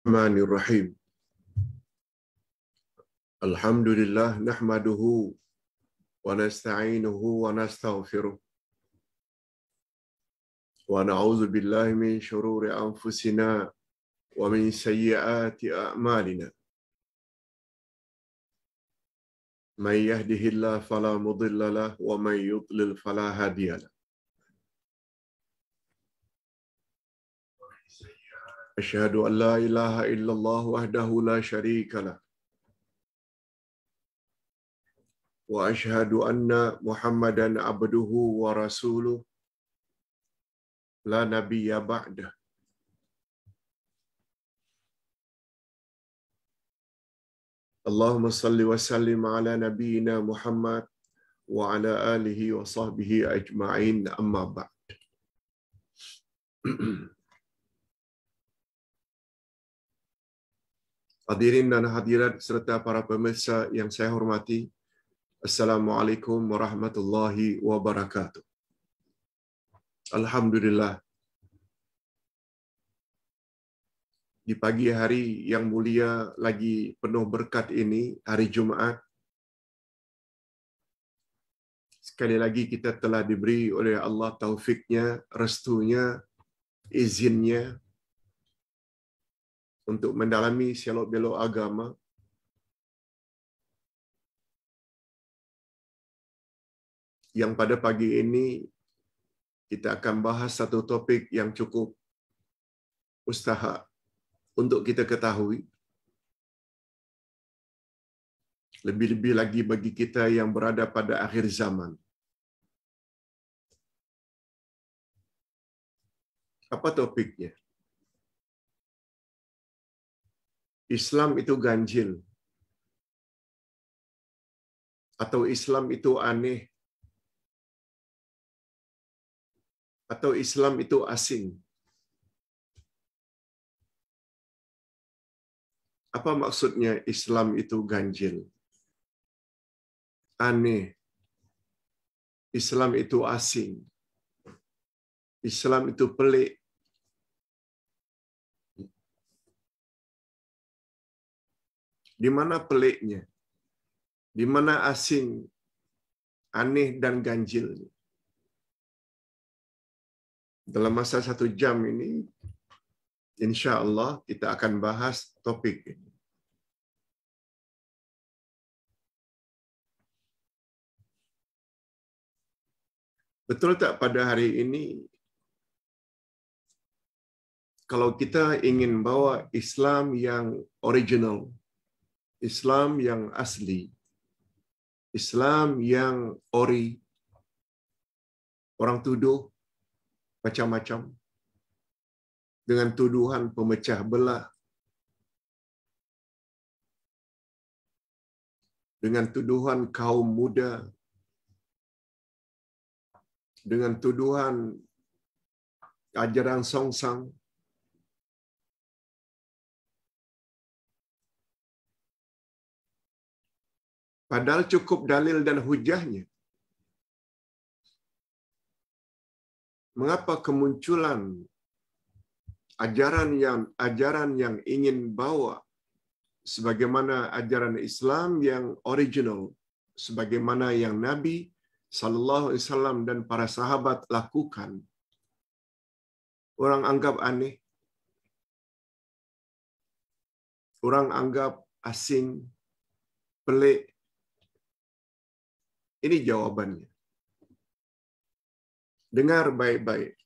Bismillahirrahmanirrahim. Alhamdulillah nahmaduhu wa nasta'inuhu wa nastaghfiruh wa na'udzu billahi min shururi anfusina wa min sayyiati a'malina. Man yahdihillahu fala mudilla lahu wa man yudlil fala hadiya lahu. Asyhadu an la ilaha illallah wahdahu la syarika lah wa asyhadu anna Muhammadan abduhu wa rasuluh la nabiyya ba'dah. Allahumma salli wa sallim ala nabiyyina Muhammad wa ala alihi wa sahbihi ajma'in, amma ba'd. Hadirin dan hadirat serta para pemirsa yang saya hormati, Assalamualaikum warahmatullahi wabarakatuh. Alhamdulillah, di pagi hari yang mulia lagi penuh berkat ini, hari Jumaat, sekali lagi kita telah diberi oleh Allah taufiknya, restunya, izinnya untuk mendalami selok-belok agama. Yang pada pagi ini kita akan bahas satu topik yang cukup mustahak untuk kita ketahui. Lebih-lebih lagi bagi kita yang berada pada akhir zaman. Apa topiknya? Islam itu ganjil, atau Islam itu aneh, atau Islam itu asing. Apa maksudnya Islam itu ganjil, aneh, Islam itu asing, Islam itu pelik? Di mana peliknya? Di mana asing, aneh dan ganjil? Dalam masa 1 jam ini, insya Allah kita akan bahas topik ini. Betul tak pada hari ini, kalau kita ingin bawa Islam yang original, Islam yang asli, Islam yang ori, orang tuduh macam-macam dengan tuduhan pemecah belah, dengan tuduhan kaum muda, dengan tuduhan ajaran songsang. Padahal cukup dalil dan hujahnya. Mengapa kemunculan ajaran yang ingin bawa sebagaimana ajaran Islam yang original, sebagaimana yang Nabi sallallahu alaihi wasallam dan para sahabat lakukan, orang anggap aneh, orang anggap asing, pelik? Ini jawabannya. Dengar baik-baik.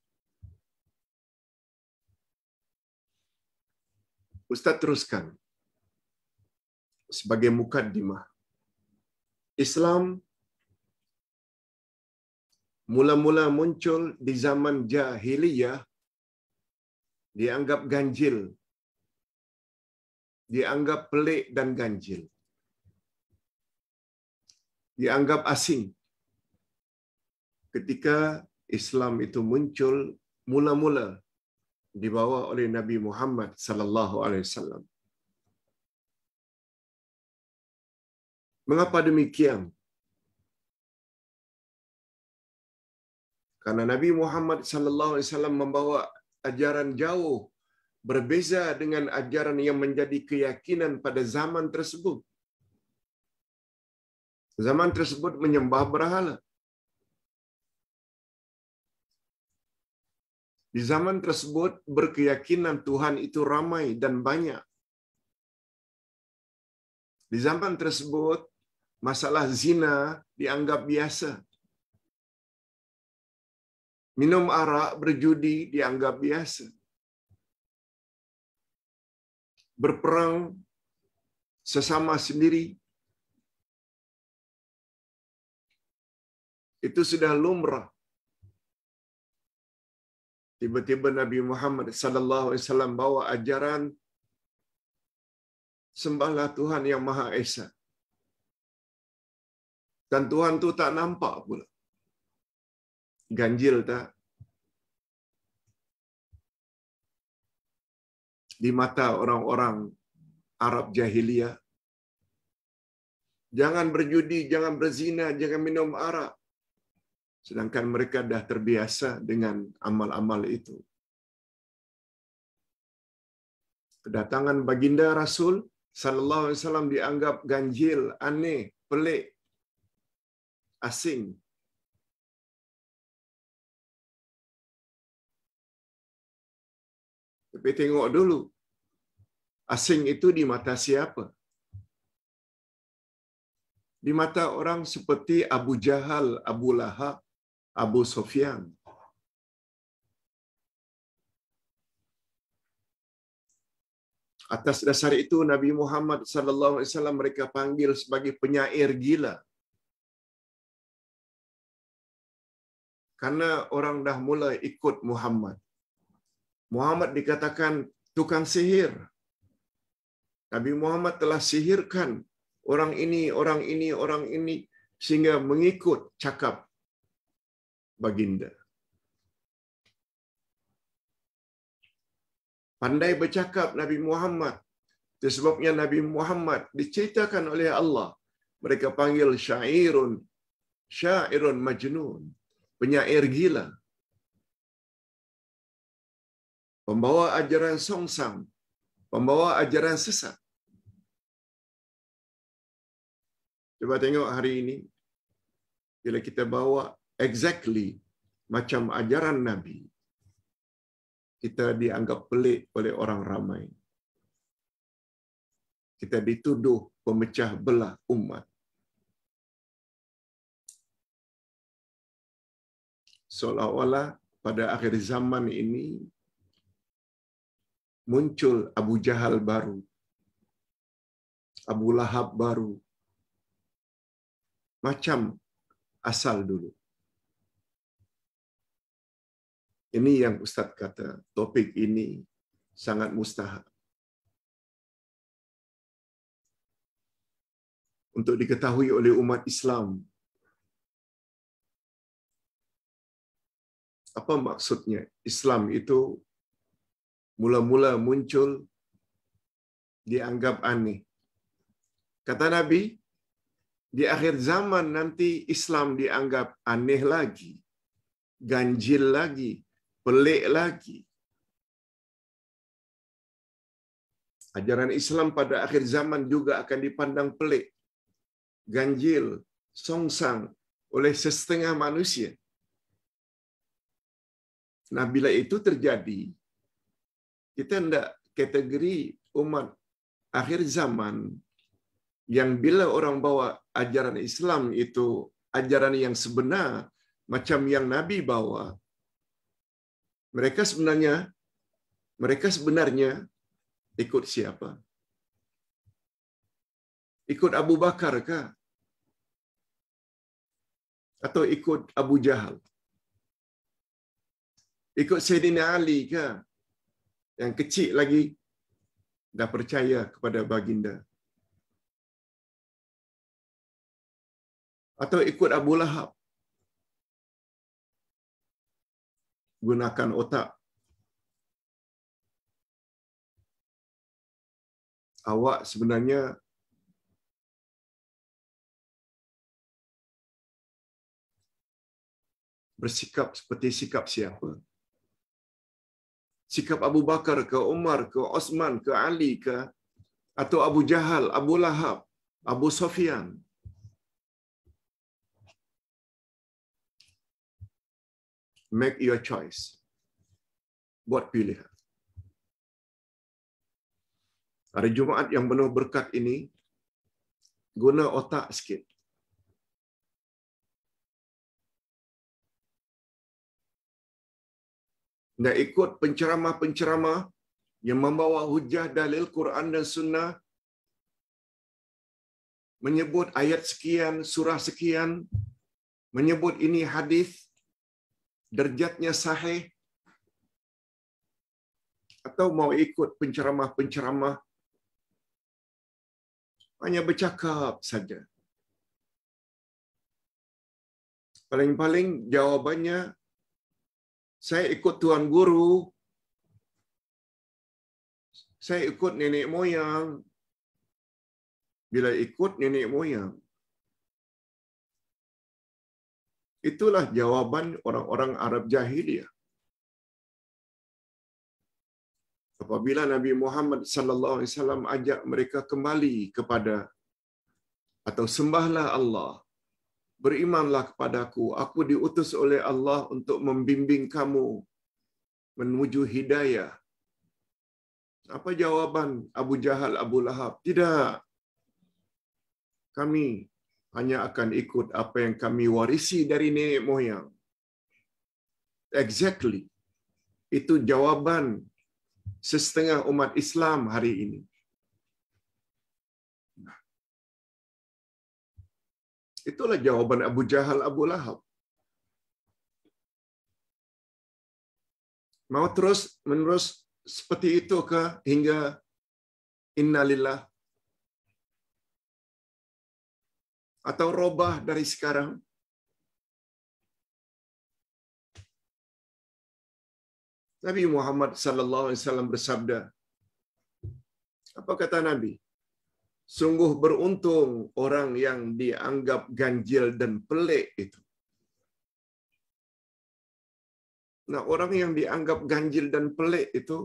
Ustaz teruskan sebagai mukaddimah. Islam mula-mula muncul di zaman jahiliyah, dianggap ganjil, dianggap pelik dan ganjil, dianggap asing. Ketika Islam itu muncul mula-mula dibawa oleh Nabi Muhammad sallallahu alaihi wasallam. Mengapa demikian? Karena Nabi Muhammad sallallahu alaihi wasallam membawa ajaran jauh berbeza dengan ajaran yang menjadi keyakinan pada zaman tersebut. Zaman tersebut menyembah berhala. Di zaman tersebut berkeyakinan Tuhan itu ramai dan banyak. Di zaman tersebut masalah zina dianggap biasa. Minum arak, berjudi dianggap biasa. Berperang sesama sendiri itu sudah lumrah. Tiba-tiba Nabi Muhammad sallallahu alaihi wasallam bawa ajaran sembahlah Tuhan yang Maha Esa. Dan Tuhan tu tak nampak pula. Ganjil tak? Di mata orang-orang Arab jahiliyah. Jangan berjudi, jangan berzina, jangan minum arak. Sedangkan mereka dah terbiasa dengan amal-amal itu. Kedatangan baginda Rasul sallallahu alaihi wasallam dianggap ganjil, aneh, pelik, asing. Tapi tengok dulu, asing itu di mata siapa? Di mata orang seperti Abu Jahal, Abu Lahab, Abu Sufyan. Atas dasar itu Nabi Muhammad sallallahu alaihi wasallam mereka panggil sebagai penyair gila. Karena orang dah mula ikut Muhammad. Muhammad dikatakan tukang sihir. Nabi Muhammad telah sihirkan orang ini, orang ini, orang ini sehingga mengikut cakap baginda. Pandai bercakap Nabi Muhammad. Itu sebabnya Nabi Muhammad diceritakan oleh Allah. Mereka panggil syairun majnun. Penyair gila. Pembawa ajaran songsang. Pembawa ajaran sesat. Coba tengok hari ini. Bila kita bawa exactly macam ajaran Nabi, kita dianggap pelik oleh orang ramai. Kita dituduh pemecah belah umat. Seolah-olah pada akhir zaman ini muncul Abu Jahal baru, Abu Lahab baru, macam asal dulu. Ini yang Ustaz kata, topik ini sangat mustahak. Untuk diketahui oleh umat Islam, apa maksudnya Islam itu mula-mula muncul dianggap aneh. Kata Nabi, di akhir zaman nanti Islam dianggap aneh lagi, ganjil lagi, pelik lagi. Ajaran Islam pada akhir zaman juga akan dipandang pelik, ganjil, songsang oleh setengah manusia. Nah, bila itu terjadi, kita hendak kategori umat akhir zaman yang bila orang bawa ajaran Islam itu ajaran yang sebenar macam yang Nabi bawa, mereka sebenarnya ikut siapa? Ikut Abu Bakar kah? Atau ikut Abu Jahal? Ikut Sayyidina Ali kah? Yang kecil lagi dah percaya kepada baginda. Atau ikut Abu Lahab? Gunakan otak. Awak sebenarnya bersikap seperti sikap siapa? sikap Abu Bakar ke Umar ke Osman ke Ali ke, atau Abu Jahal, Abu Lahab, Abu Sufyan. Make your choice. Buat pilihan. Hari Jumaat yang penuh berkat ini, guna otak sikit. Nak ikut penceramah-penceramah yang membawa hujah dalil Quran dan Sunnah, menyebut ayat sekian, surah sekian, menyebut ini hadis, derjatnya sahih, atau mau ikut penceramah-penceramah hanya bercakap saja. Paling-paling jawabannya, saya ikut tuan guru, saya ikut nenek moyang. Bila ikut nenek moyang, itulah jawaban orang-orang Arab Jahiliyah. Apabila Nabi Muhammad sallallahu alaihi wasallam ajak mereka kembali kepada atau sembahlah Allah, berimanlah kepadaku, aku diutus oleh Allah untuk membimbing kamu menuju hidayah. Apa jawaban Abu Jahal, Abu Lahab? Tidak. Kami hanya akan ikut apa yang kami warisi dari nenek moyang. Exactly. Itu jawaban setengah umat Islam hari ini. Itulah jawaban Abu Jahal, Abu Lahab. Mau terus menerus seperti itu ke hingga innalillah? Atau robah dari sekarang? Nabi Muhammad sallallahu alaihi wasallam bersabda, apa kata Nabi? Sungguh beruntung orang yang dianggap ganjil dan pelik itu. Nah, orang yang dianggap ganjil dan pelik itu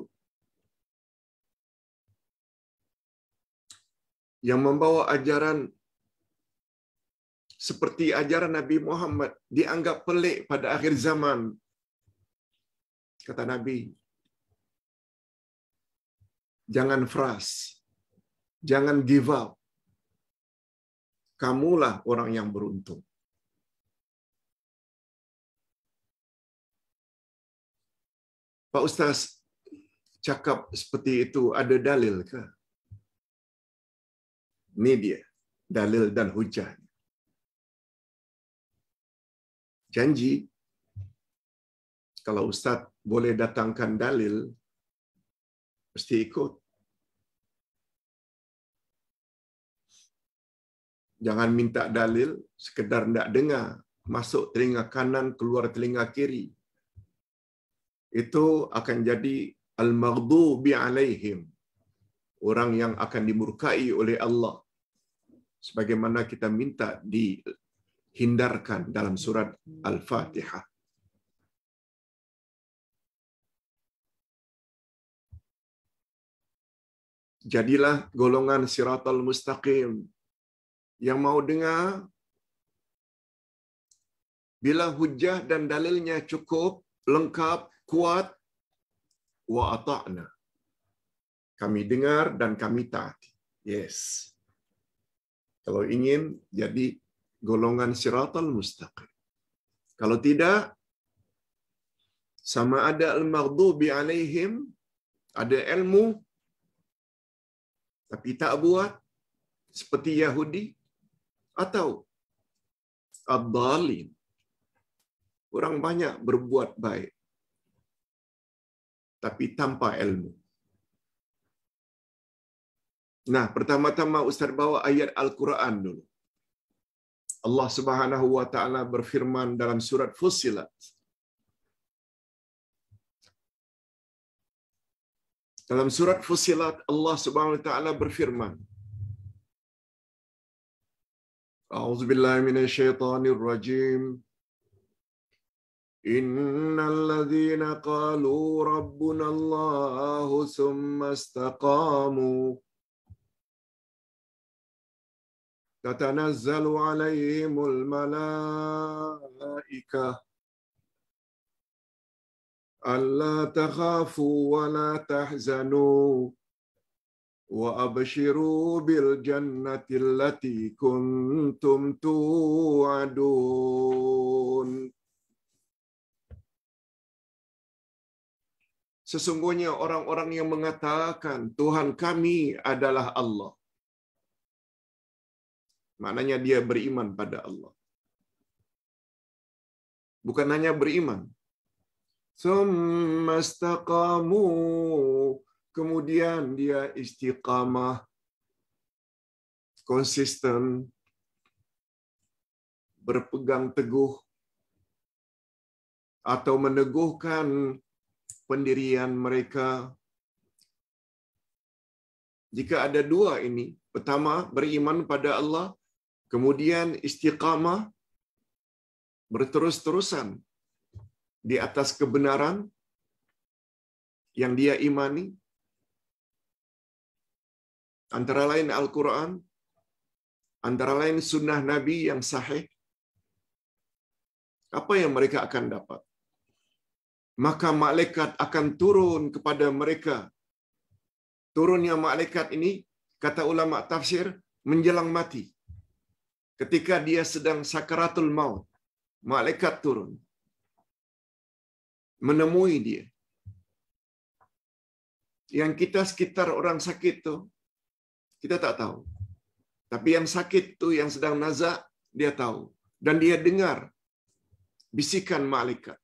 yang membawa ajaran seperti ajaran Nabi Muhammad dianggap pelik pada akhir zaman. Kata Nabi, jangan fras, jangan give up. Kamulah orang yang beruntung. Pak Ustaz, cakap seperti itu ada dalil ke? Ini dia, dalil dan hujah. Janji, kalau Ustaz boleh datangkan dalil, mesti ikut. Jangan minta dalil, sekedar tidak dengar. Masuk telinga kanan, keluar telinga kiri. Itu akan jadi al-maghdubi alaihim. Orang yang akan dimurkai oleh Allah. Sebagaimana kita minta dihindarkan dalam surat Al-Fatihah. Jadilah golongan siratal mustaqim. Yang mau dengar, bila hujah dan dalilnya cukup, lengkap, kuat, wa ata'na. Kami dengar dan kami taati. Yes. Kalau ingin jadi golongan siratal mustaqim. Kalau tidak, sama ada al-maghdubi alaihim, ada ilmu, tapi tak buat, seperti Yahudi, atau ad-dhalin. Orang banyak berbuat baik, tapi tanpa ilmu. Nah, pertama-tama Ustaz bawa ayat Al-Quran dulu. Allah Subhanahu wa taala berfirman dalam surat Fussilat. Dalam surat Fussilat Allah Subhanahu wa taala berfirman, A'udzu billahi minasy syaithanir rajim. Innal ladzina qalu rabbuna Allahu tsumma istaqamu tatanazzalu alaihimul malaikah alla takhafu wa la tahzanu wa abshiru bil jannati allati kuntum tu'adun. Sesungguhnya orang-orang yang mengatakan Tuhan kami adalah Allah, maknanya dia beriman pada Allah. Bukan hanya beriman. Tsumma istaqamu, kemudian dia istiqamah, konsisten, berpegang teguh atau meneguhkan pendirian mereka. Jika ada dua ini, pertama beriman pada Allah, kemudian istiqamah, berterus-terusan di atas kebenaran yang dia imani, antara lain Al-Quran, antara lain sunnah Nabi yang sahih, apa yang mereka akan dapat? Maka malaikat akan turun kepada mereka. Turunnya malaikat ini, kata ulama tafsir, menjelang mati. Ketika dia sedang sakaratul maut, malaikat turun menemui dia. Yang kita sekitar orang sakit tu, kita tak tahu. Tapi yang sakit tu, yang sedang nazak, dia tahu. Dan dia dengar bisikan malaikat.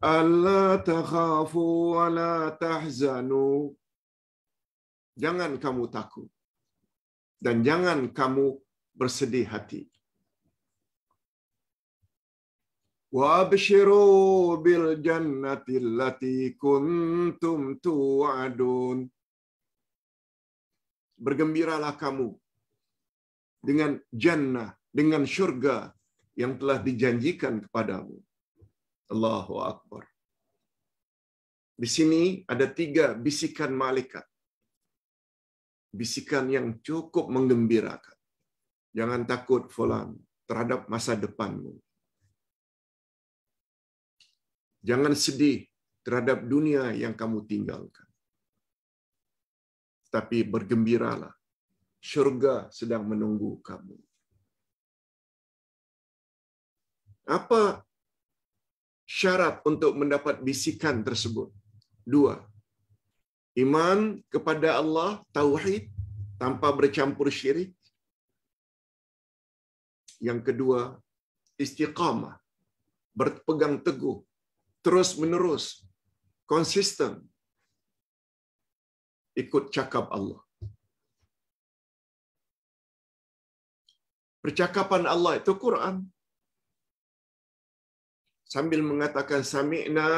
Alla takhafu wa la tahzanu. Jangan kamu takut. Dan jangan kamu bersedih hati. Wa abshiru bil jannati allati kuntum tu'adun. Bergembiralah kamu dengan jannah, dengan syurga yang telah dijanjikan kepadamu. Allahu Akbar. Di sini ada 3 bisikan malaikat. Bisikan yang cukup menggembirakan. Jangan takut fulan terhadap masa depanmu. Jangan sedih terhadap dunia yang kamu tinggalkan. Tapi bergembiralah. Syurga sedang menunggu kamu. Apa syarat untuk mendapat bisikan tersebut? 2. Iman kepada Allah, tauhid, tanpa bercampur syirik. Yang kedua, istiqamah, berpegang teguh, terus menerus, konsisten, ikut cakap Allah. Percakapan Allah itu Quran. Sambil mengatakan sami'na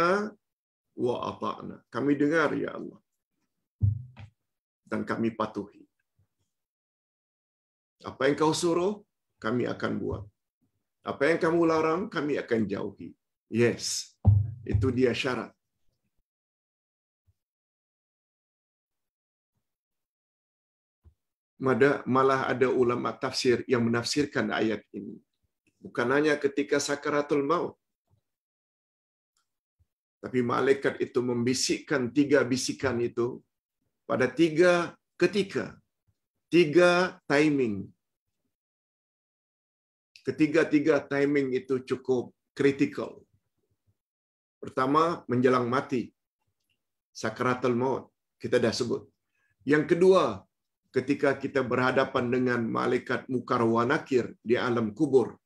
wa ata'na. Kami dengar ya Allah. Dan kami patuhi. Apa yang kau suruh, kami akan buat. Apa yang kamu larang, kami akan jauhi. Yes, itu dia syarat. Malah ada ulama tafsir yang menafsirkan ayat ini. Bukan hanya ketika sakaratul maut. Tapi malaikat itu membisikkan 3 bisikan itu pada 3 ketika. 3 timing. Ketiga-tiga timing itu cukup kritikal. Pertama, menjelang mati. Sakaratul maut. Kita dah sebut. Yang kedua, ketika kita berhadapan dengan malaikat mukar wa nakir di alam kubur.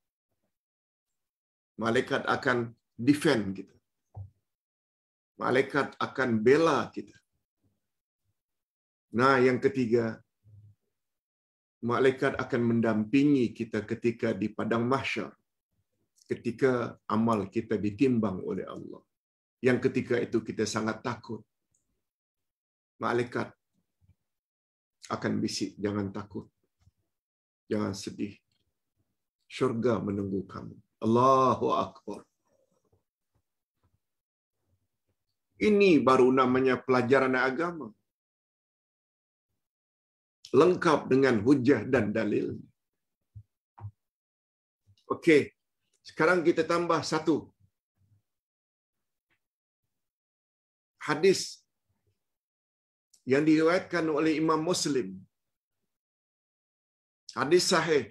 Malaikat akan defend kita. Malaikat akan bela kita. Nah, yang ketiga, malaikat akan mendampingi kita ketika di padang mahsyar. Ketika amal kita ditimbang oleh Allah. Yang ketika itu kita sangat takut. Malaikat akan bisik, jangan takut. Jangan sedih. syurga menunggu kamu. Allahu Akbar. Ini baru namanya pelajaran agama. Lengkap dengan hujah dan dalil. Okey, sekarang kita tambah satu. Hadis yang diriwayatkan oleh Imam Muslim. Hadis sahih.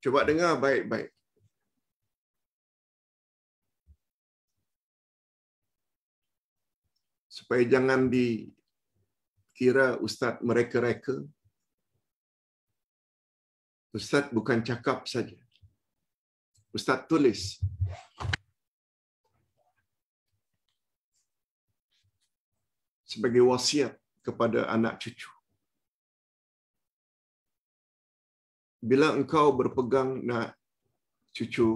Coba dengar baik-baik. Supaya jangan dikira ustaz mereka-reka. Ustaz bukan cakap saja. Ustaz tulis. Sebagai wasiat kepada anak cucu. Bila engkau berpegang nak cucu,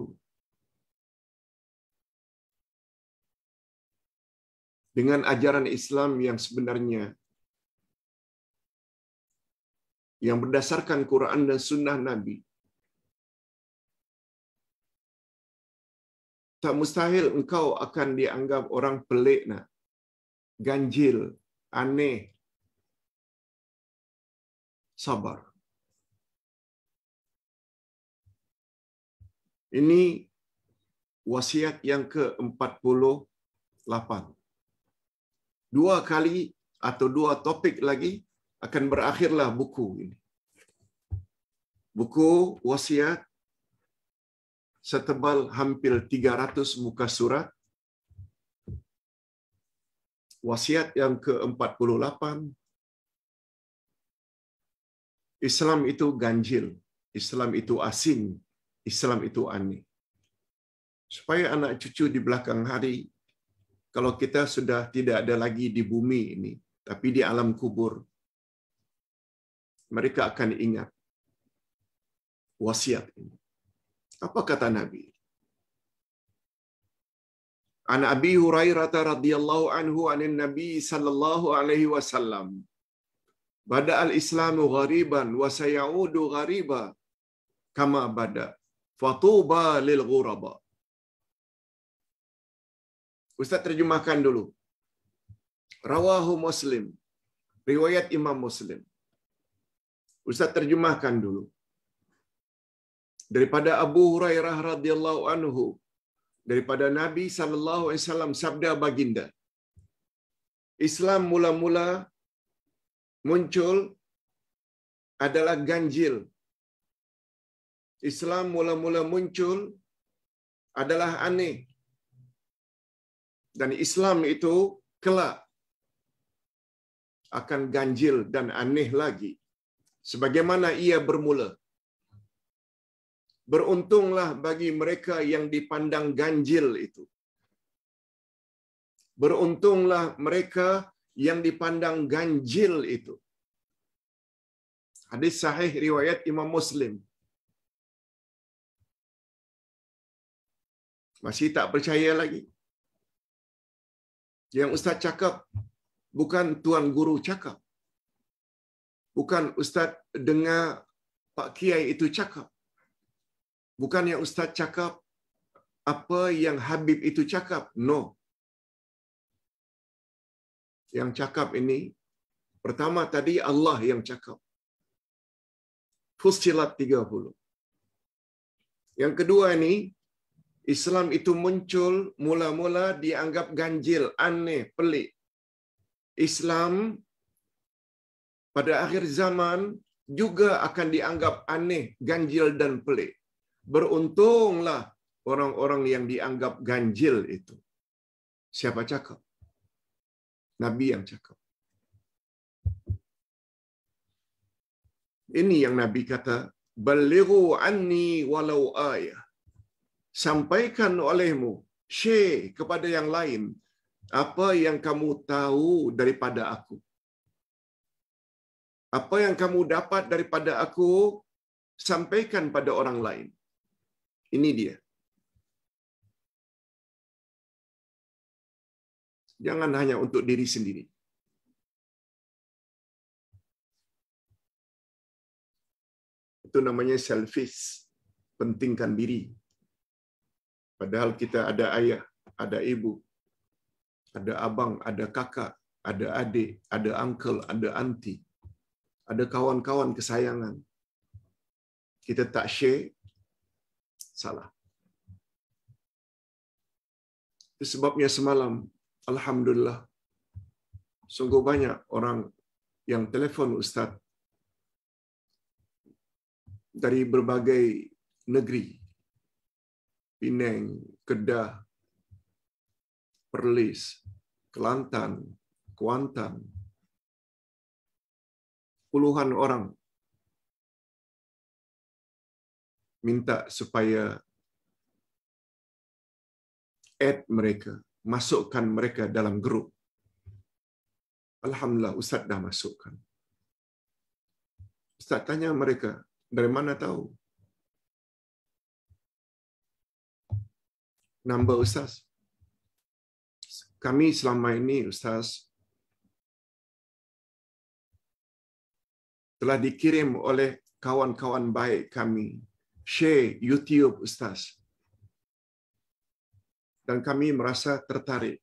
dengan ajaran Islam yang sebenarnya, yang berdasarkan Quran dan Sunnah Nabi, tak mustahil engkau akan dianggap orang pelik nak, ganjil, aneh. Sabar. Ini wasiat yang ke-48. 2 kali atau 2 topik lagi akan berakhirlah buku ini. Buku wasiat setebal hampir 300 muka surat. Wasiat yang ke-48. Islam itu ganjil, Islam itu asing, Islam itu aneh. Supaya anak cucu di belakang hari, kalau kita sudah tidak ada lagi di bumi ini, tapi di alam kubur, mereka akan ingat wasiat ini. Apa kata Nabi? An Abi Hurairah radhiyallahu anhu anin Nabi sallallahu alaihi wasallam. Bada al-Islamu ghariban wa sayaudu ghariba kama bada. Fatuba lil ghuraba. Ustaz terjemahkan dulu. Rawahu Muslim. Riwayat Imam Muslim. Ustaz terjemahkan dulu. Daripada Abu Hurairah radhiyallahu anhu, daripada Nabi sallallahu alaihi wasallam, sabda baginda, Islam mula-mula muncul adalah ganjil. Islam mula-mula muncul adalah aneh. Dan Islam itu kelak akan ganjil dan aneh lagi, sebagaimana ia bermula. Beruntunglah bagi mereka yang dipandang ganjil itu. Beruntunglah mereka yang dipandang ganjil itu. Hadis sahih riwayat Imam Muslim. Masih tak percaya lagi? Yang Ustaz cakap bukan Tuan Guru cakap. Bukan Ustaz dengar Pak Kiai itu cakap. Bukan yang Ustaz cakap apa yang Habib itu cakap. No. Yang cakap ini, pertama tadi Allah yang cakap. Fussilat 30. Yang kedua ini, Islam itu muncul mula-mula dianggap ganjil, aneh, pelik. Islam pada akhir zaman juga akan dianggap aneh, ganjil dan pelik. Beruntunglah orang-orang yang dianggap ganjil itu. Siapa cakap? Nabi yang cakap. Ini yang Nabi kata, "Ballighu anni walau ayah." Sampaikan olehmu, share kepada yang lain apa yang kamu tahu daripada aku. Apa yang kamu dapat daripada aku, sampaikan pada orang lain. Ini dia. Jangan hanya untuk diri sendiri. Itu namanya selfish, pentingkan diri. Padahal kita ada ayah, ada ibu, ada abang, ada kakak, ada adik, ada uncle, ada auntie, ada kawan-kawan kesayangan. Kita tak share, salah. Itu sebabnya semalam, alhamdulillah, sungguh banyak orang yang telefon Ustaz dari berbagai negeri. Penang, Kedah, Perlis, Kelantan, Kuantan. Puluhan orang minta supaya add mereka, masukkan mereka dalam grup. Alhamdulillah, Ustaz dah masukkan. Ustaz tanya mereka, dari mana tahu? Number Ustaz. Kami selama ini, Ustaz, telah dikirim oleh kawan-kawan baik kami. Share YouTube, Ustaz. Dan kami merasa tertarik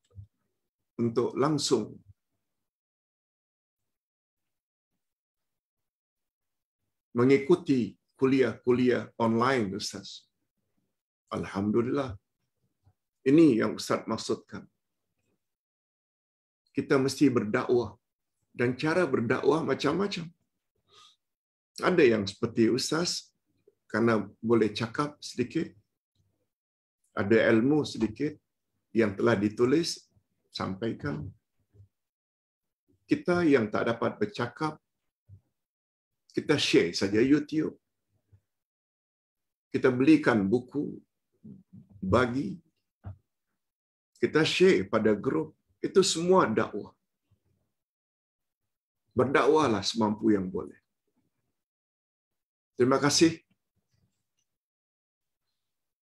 untuk langsung mengikuti kuliah-kuliah online, Ustaz. Alhamdulillah. Ini yang Ustaz maksudkan. Kita mesti berdakwah. Dan cara berdakwah macam-macam. Ada yang seperti Ustaz, karena boleh cakap sedikit. Ada ilmu sedikit yang telah ditulis, sampaikan. Kita yang tak dapat bercakap, kita share saja YouTube. Kita belikan buku, bagi. Kita share pada grup. Itu semua dakwah. Berdakwahlah semampu yang boleh. Terima kasih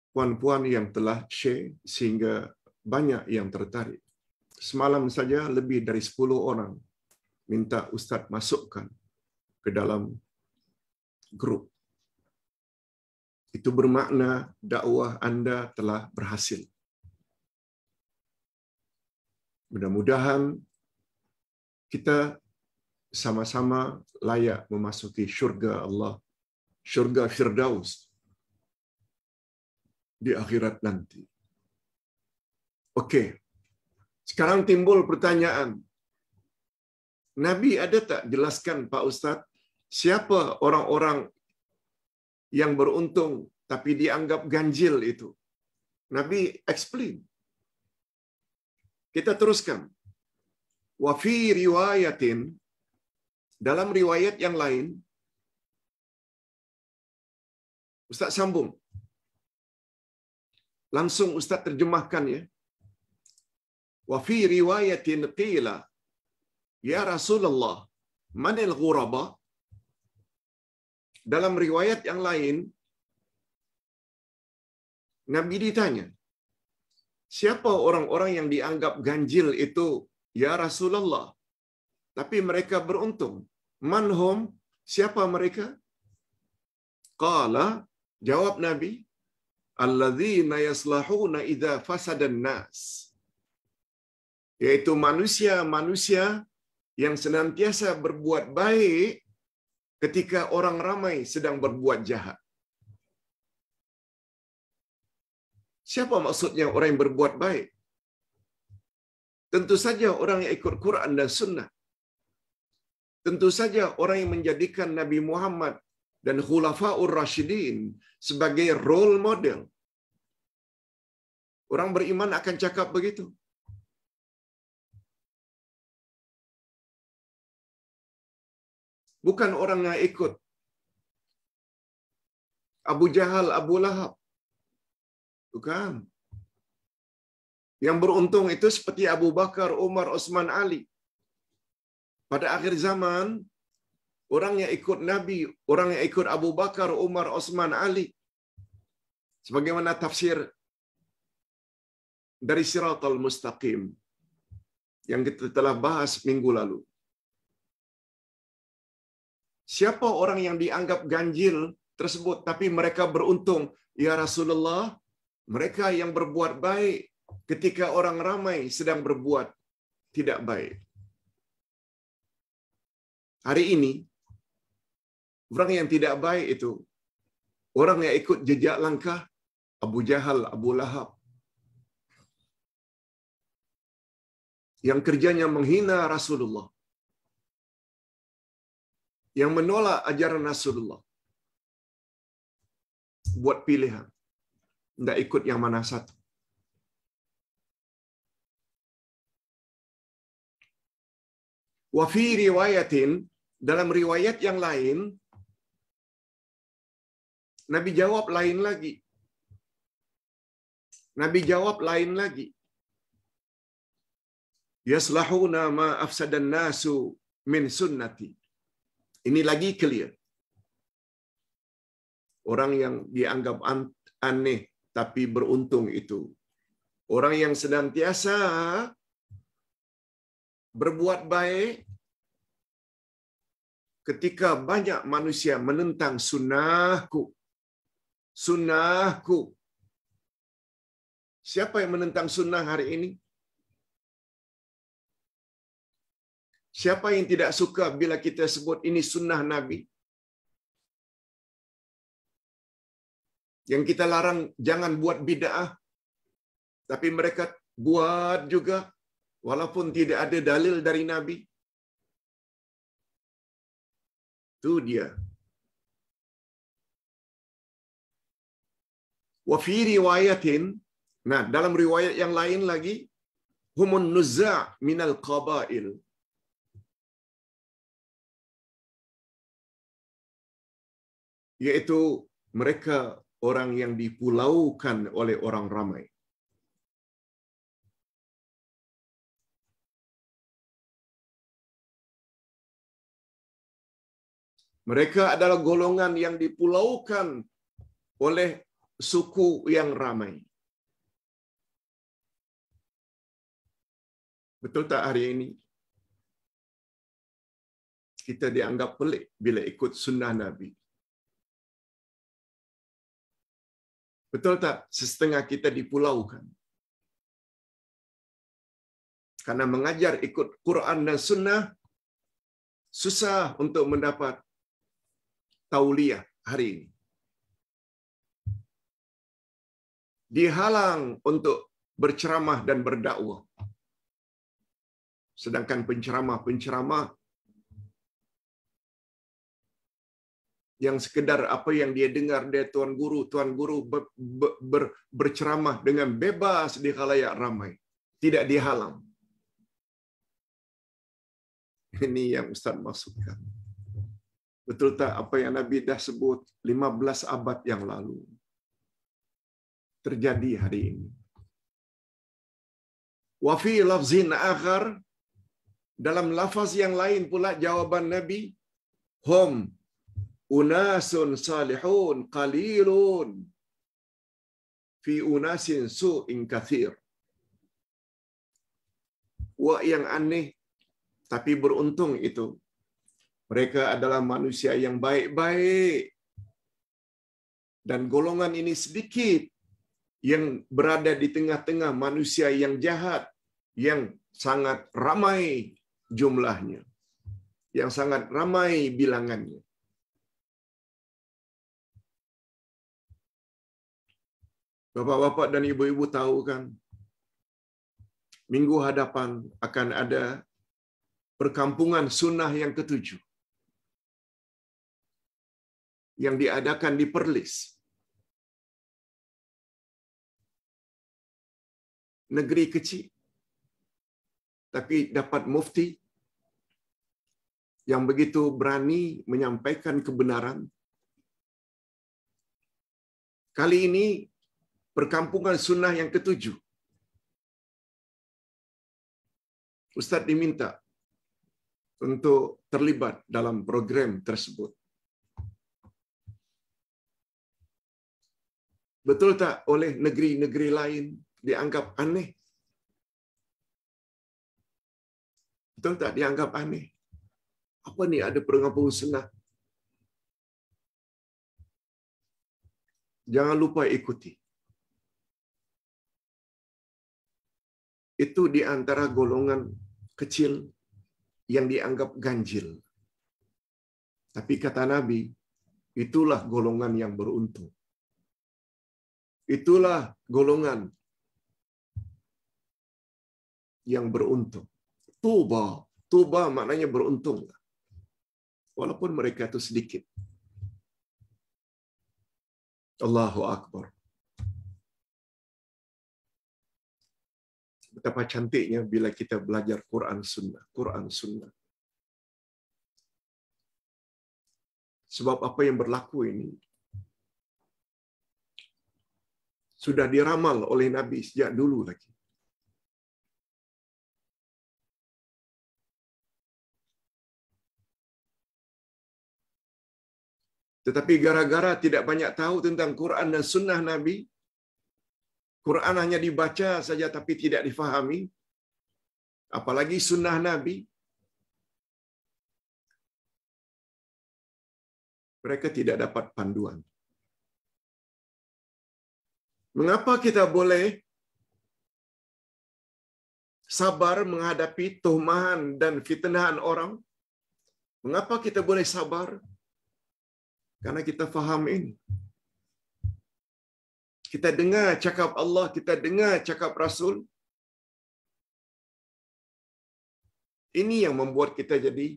puan-puan yang telah share sehingga banyak yang tertarik. Semalam saja lebih dari 10 orang minta Ustaz masukkan ke dalam grup. Itu bermakna dakwah anda telah berhasil. Mudah-mudahan kita sama-sama layak memasuki syurga Allah, syurga Firdaus di akhirat nanti. Okey. Sekarang timbul pertanyaan. Nabi ada tak jelaskan Pak Ustaz, siapa orang-orang yang beruntung tapi dianggap ganjil itu? Nabi explain. Kita teruskan. Wa fi riwayatin, dalam riwayat yang lain, Ustaz sambung. Langsung Ustaz terjemahkan ya. Wa fi riwayatin qila, ya Rasulullah, manil ghuraba? Dalam riwayat yang lain, Nabi ditanya, siapa orang-orang yang dianggap ganjil itu, ya Rasulullah? Tapi mereka beruntung. Manhum, siapa mereka? Qala, jawab Nabi, alladzina yaslahuna idza fasadan nas. Yaitu manusia-manusia yang senantiasa berbuat baik ketika orang ramai sedang berbuat jahat. Siapa maksudnya orang yang berbuat baik? Tentu saja orang yang ikut Quran dan Sunnah. Tentu saja orang yang menjadikan Nabi Muhammad dan Khulafaur Rashidin sebagai role model. Orang beriman akan cakap begitu. Bukan orang yang ikut Abu Jahal, Abu Lahab. Bukan. Yang beruntung itu seperti Abu Bakar, Umar, Osman, Ali. Pada akhir zaman, orang yang ikut Nabi, orang yang ikut Abu Bakar, Umar, Osman, Ali. Sebagaimana tafsir dari Siratal Mustaqim yang kita telah bahas minggu lalu. Siapa orang yang dianggap ganjil tersebut, tapi mereka beruntung. Ya Rasulullah, mereka yang berbuat baik ketika orang ramai sedang berbuat tidak baik. Hari ini, orang yang tidak baik itu, orang yang ikut jejak langkah Abu Jahal, Abu Lahab, yang kerjanya menghina Rasulullah, yang menolak ajaran Rasulullah. Buat pilihan. Tidak ikut yang mana satu. Wa fi riwayatin, dalam riwayat yang lain, Nabi jawab lain lagi. Nabi jawab lain lagi. Yaslahuna ma afsadan nasu min sunnati. Ini lagi clear. Orang yang dianggap aneh tapi beruntung itu. Orang yang senantiasa berbuat baik ketika banyak manusia menentang sunnahku. Sunnahku. Siapa yang menentang sunnah hari ini? Siapa yang tidak suka bila kita sebut ini sunnah Nabi? Yang kita larang jangan buat bid'ah, tapi mereka buat juga walaupun tidak ada dalil dari Nabi. Itu dia. Wa fi riwayatin, nah dalam riwayat yang lain lagi, humun nuzza' minal qabail. Yaitu mereka orang yang dipulaukan oleh orang ramai. Mereka adalah golongan yang dipulaukan oleh suku yang ramai. Betul tak hari ini? Kita dianggap pelik bila ikut sunnah Nabi. Betul tak? Setengah kita dipulaukan. Karena mengajar ikut Quran dan sunnah, susah untuk mendapat tauliah hari ini. Dihalang untuk berceramah dan berdakwah. Sedangkan penceramah yang sekedar apa yang dia dengar dia tuan guru berceramah dengan bebas di khalayak ramai, tidak dihalang. Ini yang Ustaz maksudkan. Betul tak apa yang Nabi dah sebut 15 abad yang lalu terjadi hari ini. Wa fi lafzin akhar, dalam lafaz yang lain pula jawaban Nabi, hum unasun salihun qalilun fi unasin su'in kathir. Wa yang aneh tapi beruntung itu, mereka adalah manusia yang baik-baik dan golongan ini sedikit yang berada di tengah-tengah manusia yang jahat yang sangat ramai jumlahnya, yang sangat ramai bilangannya. Bapak-bapak dan ibu-ibu tahu kan, minggu hadapan akan ada perkampungan sunnah yang ke-7 yang diadakan di Perlis. Negeri kecil, tapi dapat mufti yang begitu berani menyampaikan kebenaran. Kali ini perkampungan sunnah yang ke-7. Ustaz diminta untuk terlibat dalam program tersebut. Betul tak oleh negeri-negeri lain dianggap aneh? Betul tak dianggap aneh? Apa ni ada perkampungan sunnah? Jangan lupa ikuti. Itu di antara golongan kecil yang dianggap ganjil. Tapi kata Nabi, itulah golongan yang beruntung. Itulah golongan yang beruntung. Tuba. Tuba maknanya beruntung. Walaupun mereka itu sedikit. Allahu Akbar. Betapa cantiknya bila kita belajar Quran Sunnah. Quran Sunnah. Sebab apa yang berlaku ini sudah diramal oleh Nabi sejak dulu lagi. Tetapi gara-gara tidak banyak tahu tentang Quran dan Sunnah Nabi, Quran hanya dibaca saja tapi tidak difahami, apalagi Sunnah Nabi, mereka tidak dapat panduan. Mengapa kita boleh sabar menghadapi tuhmahan dan fitnahan orang? Mengapa kita boleh sabar? Karena kita faham ini. Kita dengar cakap Allah, kita dengar cakap Rasul. Ini yang membuat kita jadi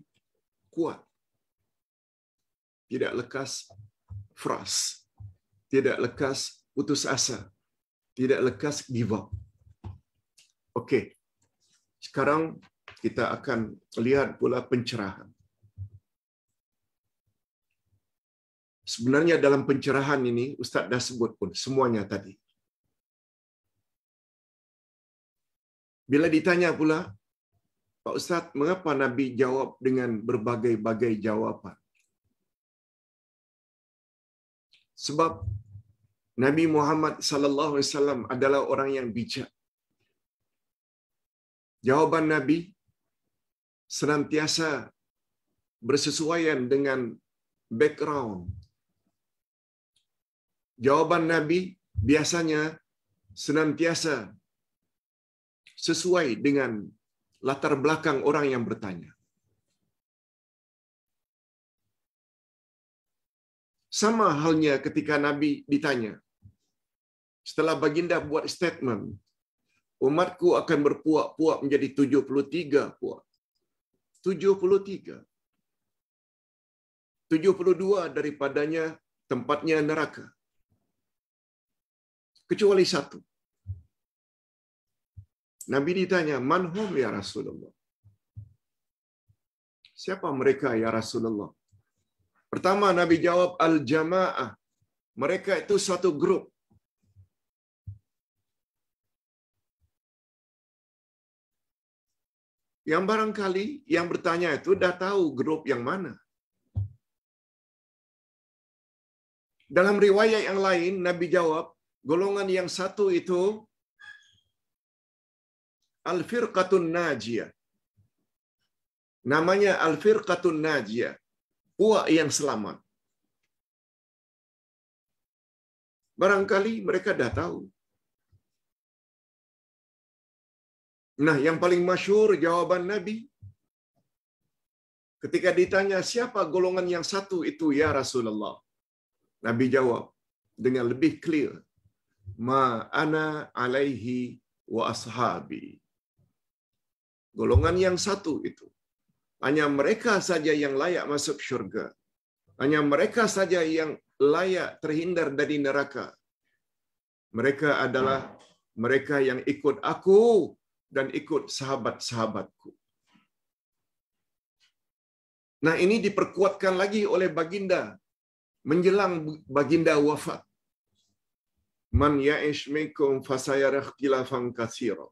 kuat. Tidak lekas fras. Tidak lekas putus asa. Tidak lekas give up. Okey. Sekarang kita akan lihat pula pencerahan. Sebenarnya dalam pencerahan ini, Ustaz dah sebut pun semuanya tadi. Bila ditanya pula, Pak Ustaz, mengapa Nabi jawab dengan berbagai-bagai jawapan? Sebab Nabi Muhammad sallallahu alaihi wasallam adalah orang yang bijak. Jawaban Nabi senantiasa bersesuaian dengan background. Jawaban Nabi biasanya senantiasa sesuai dengan latar belakang orang yang bertanya. Sama halnya ketika Nabi ditanya, setelah baginda buat statement, umatku akan berpuak-puak menjadi 73 puak. 73. 72 daripadanya tempatnya neraka. Kecuali satu. Nabi ditanya, "Man hum ya Rasulullah?" Siapa mereka ya Rasulullah? Pertama Nabi jawab, "Al-Jamaah." Mereka itu suatu grup. Yang barangkali yang bertanya itu dah tahu grup yang mana. Dalam riwayat yang lain, Nabi jawab, golongan yang satu itu Al-Firqatun Najiyah. Namanya Al-Firqatun Najiyah. Puak yang selamat. Barangkali mereka dah tahu. Nah, yang paling masyhur jawaban Nabi ketika ditanya siapa golongan yang satu itu ya Rasulullah. Nabi jawab dengan lebih clear, "Ma ana alaihi wa ashabi." Golongan yang satu itu hanya mereka saja yang layak masuk syurga. Hanya mereka saja yang layak terhindar dari neraka. Mereka adalah mereka yang ikut aku dan ikut sahabat-sahabatku. Nah, ini diperkuatkan lagi oleh baginda menjelang baginda wafat. Man ya'ish minkum fasayara ikhtilafan katsira.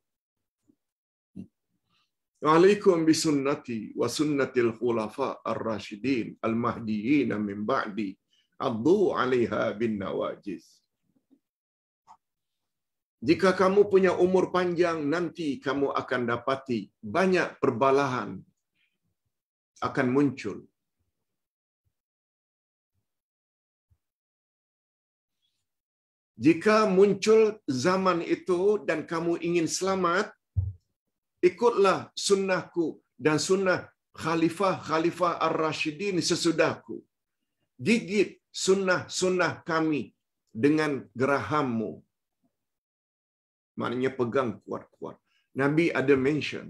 Alaikum bisunnati wa sunnatil khulafa ar-rasyidin al-mahdiyyin min ba'di addu 'alaiha bin nawajiz. Jika kamu punya umur panjang, nanti kamu akan dapati banyak perbalahan akan muncul. Jika muncul zaman itu dan kamu ingin selamat, ikutlah sunnahku dan sunnah khalifah-khalifah ar-Rashidin sesudahku. Gigit sunnah-sunnah kami dengan gerahammu. Maknanya pegang kuat-kuat. Nabi ada mention.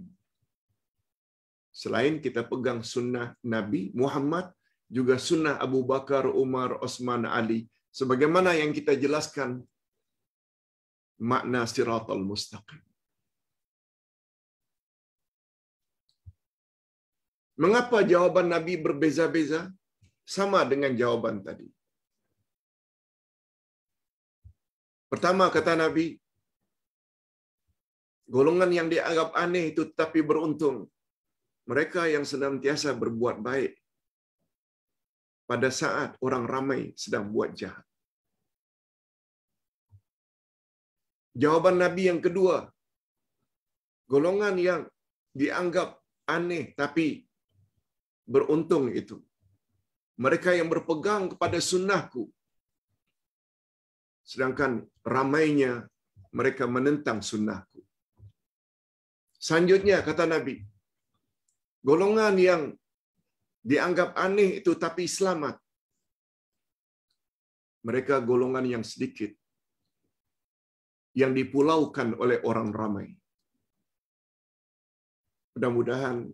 Selain kita pegang sunnah Nabi Muhammad, juga sunnah Abu Bakar, Umar, Osman, Ali. Sebagaimana yang kita jelaskan makna siratal mustaqim. Mengapa jawaban Nabi berbeza-beza? Sama dengan jawaban tadi. Pertama kata Nabi, golongan yang dianggap aneh itu tetapi beruntung. Mereka yang senantiasa berbuat baik pada saat orang ramai sedang buat jahat. Jawaban Nabi yang kedua, golongan yang dianggap aneh tapi beruntung itu, mereka yang berpegang kepada sunnahku, sedangkan ramainya mereka menentang sunnahku. Selanjutnya kata Nabi, golongan yang dianggap aneh itu tapi selamat, mereka golongan yang sedikit, yang dipulaukan oleh orang ramai. Mudah-mudahan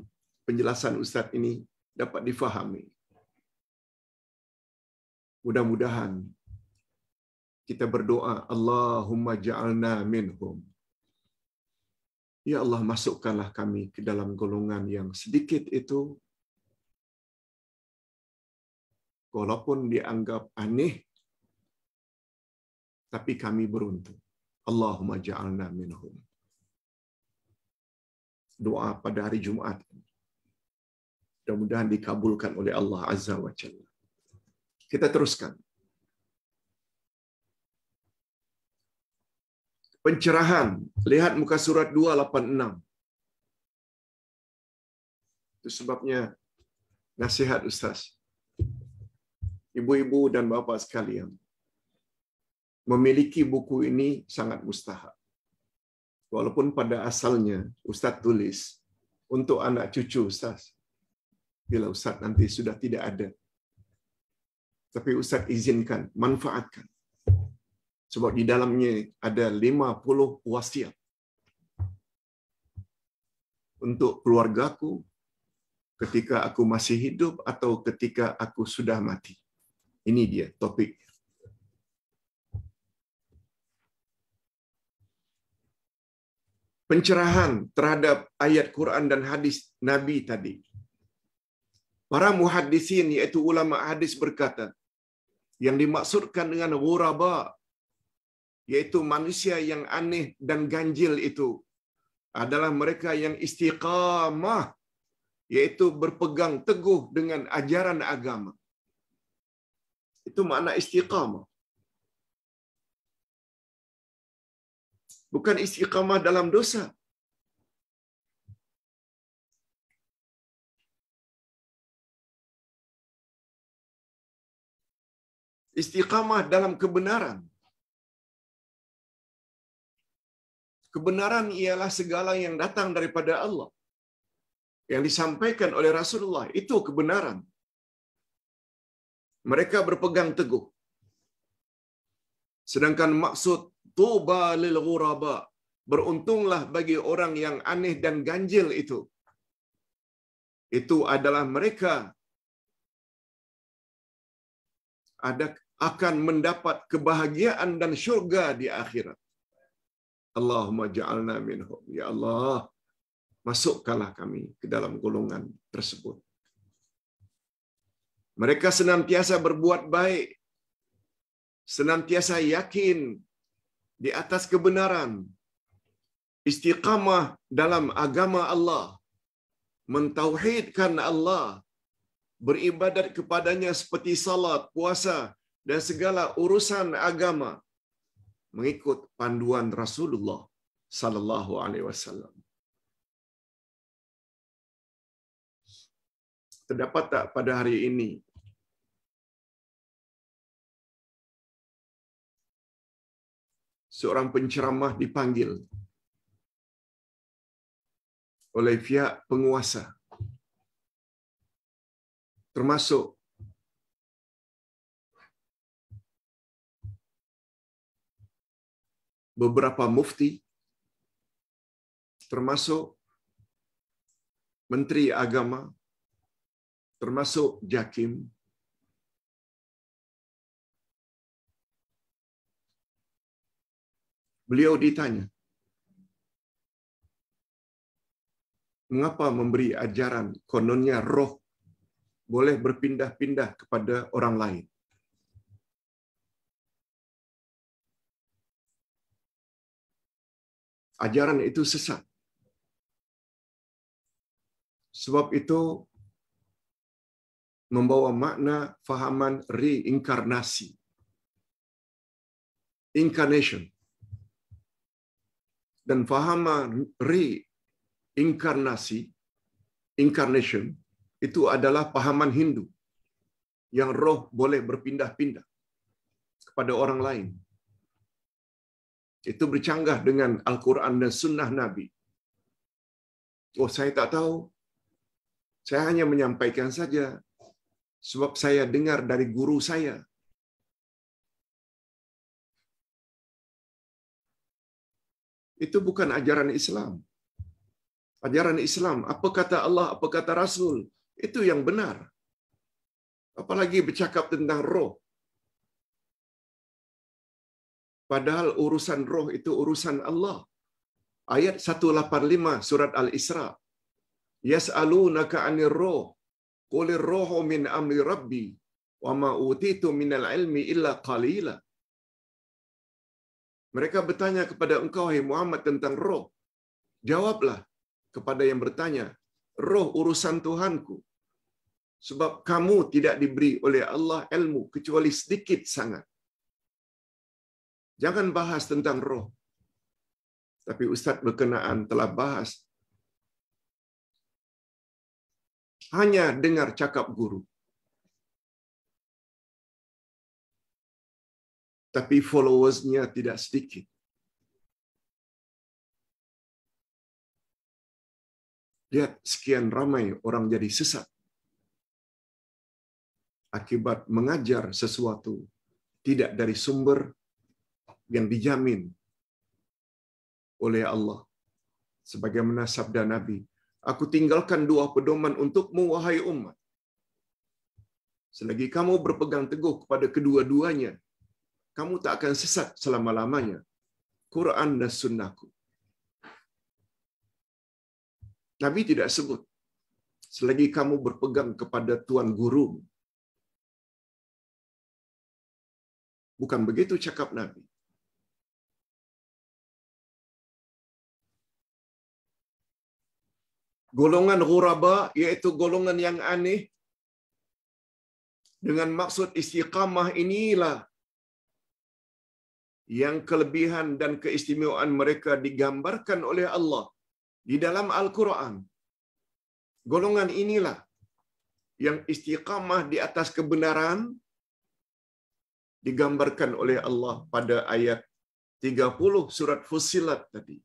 penjelasan Ustaz ini dapat difahami. Mudah-mudahan kita berdoa, Allahumma ja'alna minhum. Ya Allah, masukkanlah kami ke dalam golongan yang sedikit itu, walaupun dianggap aneh, tapi kami beruntung. Allahumma ja'alna minhum. Doa pada hari Jumaat. Mudah-mudahan dikabulkan oleh Allah Azza wa Jalla. Kita teruskan. Pencerahan. Lihat muka surat 286. Itu sebabnya nasihat Ustaz. Ibu-ibu dan bapa sekalian, memiliki buku ini sangat mustahak. Walaupun pada asalnya Ustaz tulis untuk anak cucu Ustaz. Bila Ustaz nanti sudah tidak ada. Tapi Ustaz izinkan, manfaatkan. Sebab di dalamnya ada 50 wasiat untuk keluargaku ketika aku masih hidup atau ketika aku sudah mati. Ini dia topik. Pencerahan terhadap ayat Quran dan hadis Nabi tadi. Para muhaddisin, iaitu ulama hadis berkata, yang dimaksudkan dengan ghuraba, yaitu manusia yang aneh dan ganjil itu, adalah mereka yang istiqamah, yaitu berpegang teguh dengan ajaran agama. Itu makna istiqamah. Bukan istiqamah dalam dosa. Istiqamah dalam kebenaran. Kebenaran ialah segala yang datang daripada Allah, yang disampaikan oleh Rasulullah. Itu kebenaran. Mereka berpegang teguh. Sedangkan maksud tuba lil ghuraba, beruntunglah bagi orang yang aneh dan ganjil itu. Itu adalah mereka akan mendapat kebahagiaan dan syurga di akhirat. Allahumma ja'alna minhum. Ya Allah, masukkanlah kami ke dalam golongan tersebut. Mereka senantiasa berbuat baik, senantiasa yakin di atas kebenaran, istiqamah dalam agama Allah, mentauhidkan Allah, beribadat kepadanya seperti salat, puasa dan segala urusan agama, mengikut panduan Rasulullah sallallahu alaihi wasallam. Terdapat tak pada hari ini seorang penceramah dipanggil oleh pihak penguasa, termasuk beberapa mufti, termasuk menteri agama, termasuk JAKIM. Beliau ditanya, mengapa memberi ajaran kononnya roh boleh berpindah-pindah kepada orang lain? Ajaran itu sesat. Sebab itu membawa makna fahaman reinkarnasi. Incarnation. Dan fahaman reinkarnasi, incarnation, itu adalah pahaman Hindu yang roh boleh berpindah-pindah kepada orang lain. Itu bercanggah dengan Al-Quran dan Sunnah Nabi. Oh, saya tak tahu. Saya hanya menyampaikan saja sebab saya dengar dari guru saya. Itu bukan ajaran Islam. Ajaran Islam, apa kata Allah, apa kata Rasul, itu yang benar. Apalagi bercakap tentang roh. Padahal urusan roh itu urusan Allah. Ayat 185 surat Al-Isra. Yas'alunaka 'anir ruh, qulir ruhu min amri rabbi, wa ma utitu minal ilmi illa qalila. Mereka bertanya kepada engkau, hai Muhammad, tentang roh. Jawablah kepada yang bertanya, roh urusan Tuhanku. Sebab kamu tidak diberi oleh Allah ilmu kecuali sedikit sangat. Jangan bahas tentang roh. Tapi Ustaz berkenaan telah bahas. Hanya dengar cakap guru. Tapi followersnya tidak sedikit. Lihat sekian ramai orang jadi sesat akibat mengajar sesuatu tidak dari sumber yang dijamin oleh Allah. Sebagaimana sabda Nabi, aku tinggalkan 2 pedoman untukmu, wahai umat. Selagi kamu berpegang teguh kepada kedua-duanya, kamu tak akan sesat selama-lamanya. Quran dan sunnahku. Nabi tidak sebut, selagi kamu berpegang kepada tuan guru. Bukan begitu cakap Nabi. Golongan ghuraba, iaitu golongan yang aneh, dengan maksud istiqamah inilah yang kelebihan dan keistimewaan mereka digambarkan oleh Allah di dalam Al-Quran. Golongan inilah yang istiqamah di atas kebenaran digambarkan oleh Allah pada ayat 30 surat Fussilat tadi.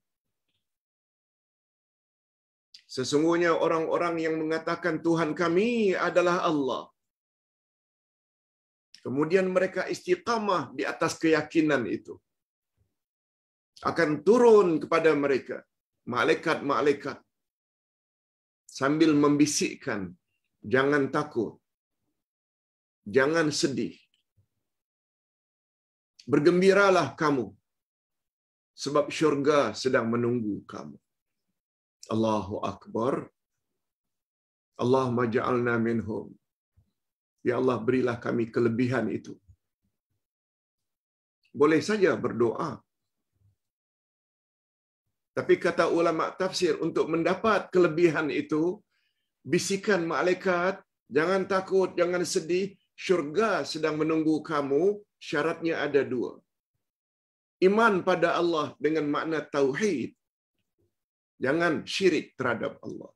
Sesungguhnya orang-orang yang mengatakan Tuhan kami adalah Allah, kemudian mereka istiqamah di atas keyakinan itu, akan turun kepada mereka malaikat-malaikat sambil membisikkan, jangan takut, jangan sedih, bergembiralah kamu, sebab syurga sedang menunggu kamu. Allahu Akbar. Allahumma ja'alna minhum. Ya Allah, berilah kami kelebihan itu. Boleh saja berdoa. Tapi kata ulama tafsir, untuk mendapat kelebihan itu, bisikan malaikat, jangan takut, jangan sedih, syurga sedang menunggu kamu, syaratnya ada 2. Iman pada Allah dengan makna tauhid. Jangan syirik terhadap Allah.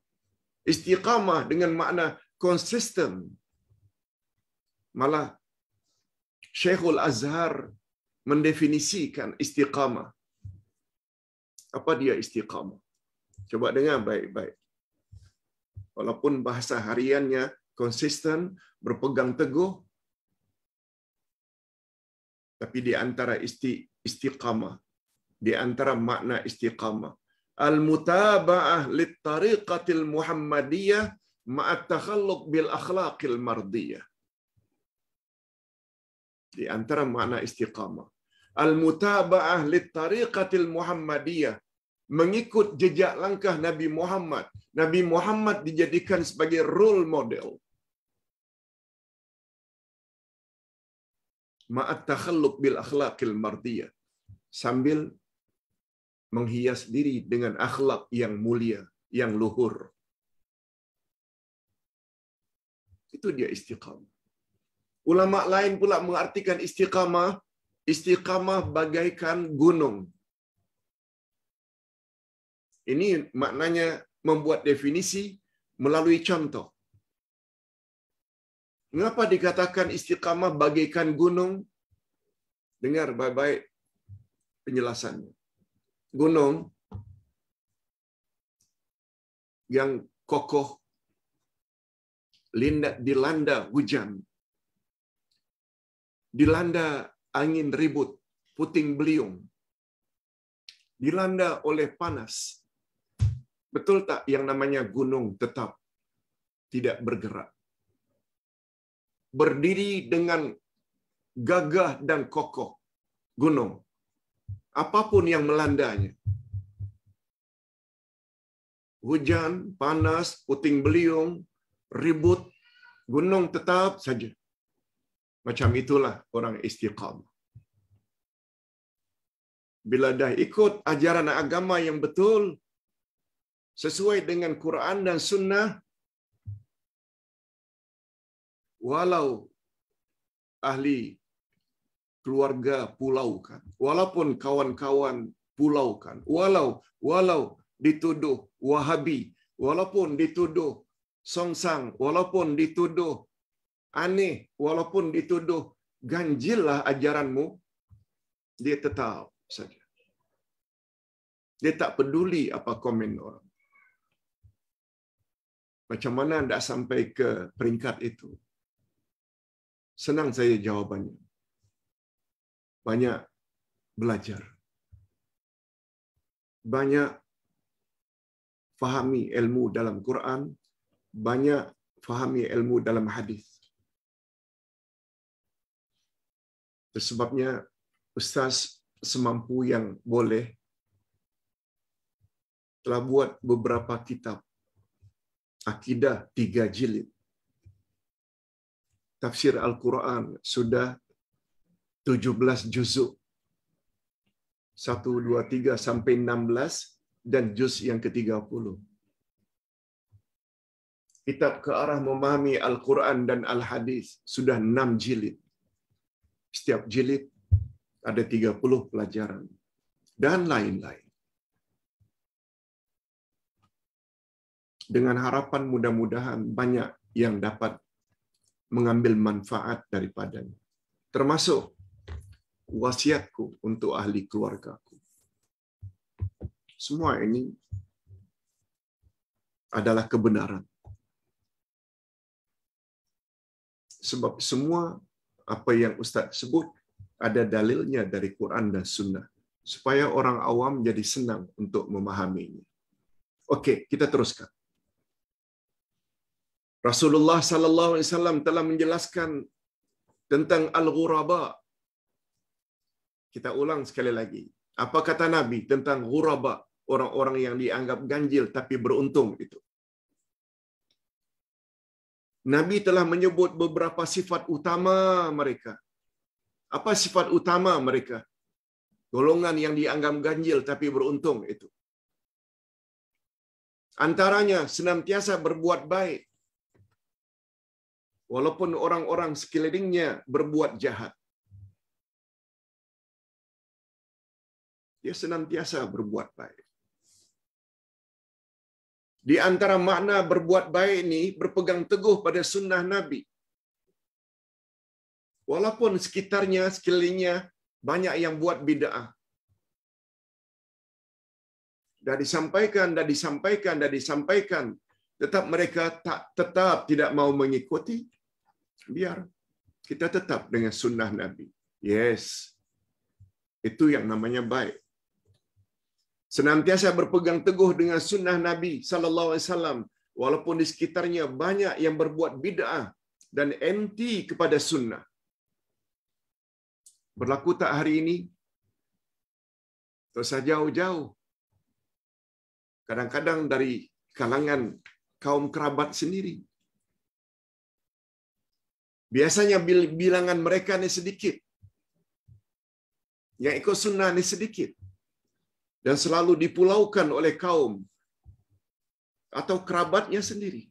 Istiqamah dengan makna konsisten. Malah Syekhul Azhar mendefinisikan istiqamah. Apa dia istiqamah? Coba dengar baik-baik. Walaupun bahasa hariannya konsisten, berpegang teguh, tapi di antara istiqamah, di antara makna istiqamah, al-mutaba'ah lit-tariqatil Muhammadiyah ma'at takhalluq bil akhlaqil mardiyah. Di antara makna istiqamah, al-mutaba'ah lit-tariqatil Muhammadiyah, mengikut jejak langkah Nabi Muhammad. Nabi Muhammad dijadikan sebagai role model. Ma'at takhalluq bil akhlaqil mardiyah, sambil menghias diri dengan akhlak yang mulia, yang luhur. Itu dia istiqamah. Ulama lain pula mengartikan istiqamah bagaikan gunung. Ini maknanya membuat definisi melalui contoh. Mengapa dikatakan istiqamah bagaikan gunung? Dengar baik-baik penjelasannya. Gunung yang kokoh, dilanda hujan, dilanda angin ribut, puting beliung, dilanda oleh panas. Betul tak yang namanya gunung tetap tidak bergerak? Berdiri dengan gagah dan kokoh gunung. Apapun yang melandanya. Hujan, panas, puting beliung, ribut, gunung tetap saja. Macam itulah orang istiqamah. Bila dah ikut ajaran agama yang betul, sesuai dengan Quran dan Sunnah, walau ahli keluarga pulaukan, walaupun kawan-kawan pulaukan, walau dituduh Wahabi, walaupun dituduh songsang, walaupun dituduh aneh, walaupun dituduh ganjillah ajaranmu, dia tetap saja. Dia tak peduli apa komen orang. Macam mana anda sampai ke peringkat itu? Senang saya jawabannya. Banyak belajar. Banyak fahami ilmu dalam Quran, banyak fahami ilmu dalam hadis. Sebabnya ustaz semampu yang boleh telah buat beberapa kitab. Akidah 3 jilid. Tafsir Al-Quran sudah 17 juzuk. 1, 2, 3 sampai 16 dan juz yang ke-30. Kitab ke arah memahami Al-Quran dan Al-Hadis sudah 6 jilid. Setiap jilid ada 30 pelajaran. Dan lain-lain. Dengan harapan mudah-mudahan banyak yang dapat mengambil manfaat daripadanya. Termasuk wasiatku untuk ahli keluargaku. Semua ini adalah kebenaran. Sebab semua apa yang Ustaz sebut ada dalilnya dari Quran dan Sunnah. Supaya orang awam jadi senang untuk memahaminya. Okey, kita teruskan. Rasulullah sallallahu alaihi wasallam telah menjelaskan tentang al-ghuraba. Kita ulang sekali lagi. Apa kata Nabi tentang ghuraba, orang-orang yang dianggap ganjil tapi beruntung itu? Nabi telah menyebut beberapa sifat utama mereka. Apa sifat utama mereka? Golongan yang dianggap ganjil tapi beruntung itu. Antaranya senantiasa berbuat baik. Walaupun orang-orang sekelilingnya berbuat jahat. Dia senantiasa berbuat baik. Di antara makna berbuat baik ini berpegang teguh pada sunnah Nabi. Walaupun sekitarnya, sekelilingnya banyak yang buat bid'ah. Dah disampaikan, tetap mereka tetap tidak mau mengikuti. Biar kita tetap dengan sunnah Nabi. Yes, itu yang namanya baik. Senantiasa berpegang teguh dengan sunnah Nabi sallallahu alaihi wasallam, walaupun di sekitarnya banyak yang berbuat bid'ah dan anti kepada sunnah. Berlaku tak hari ini? Tak usah jauh-jauh. Kadang-kadang dari kalangan kaum kerabat sendiri. Biasanya bilangan mereka ni sedikit. Yang ikut sunnah ni sedikit. Dan selalu dipulaukan oleh kaum atau kerabatnya sendiri.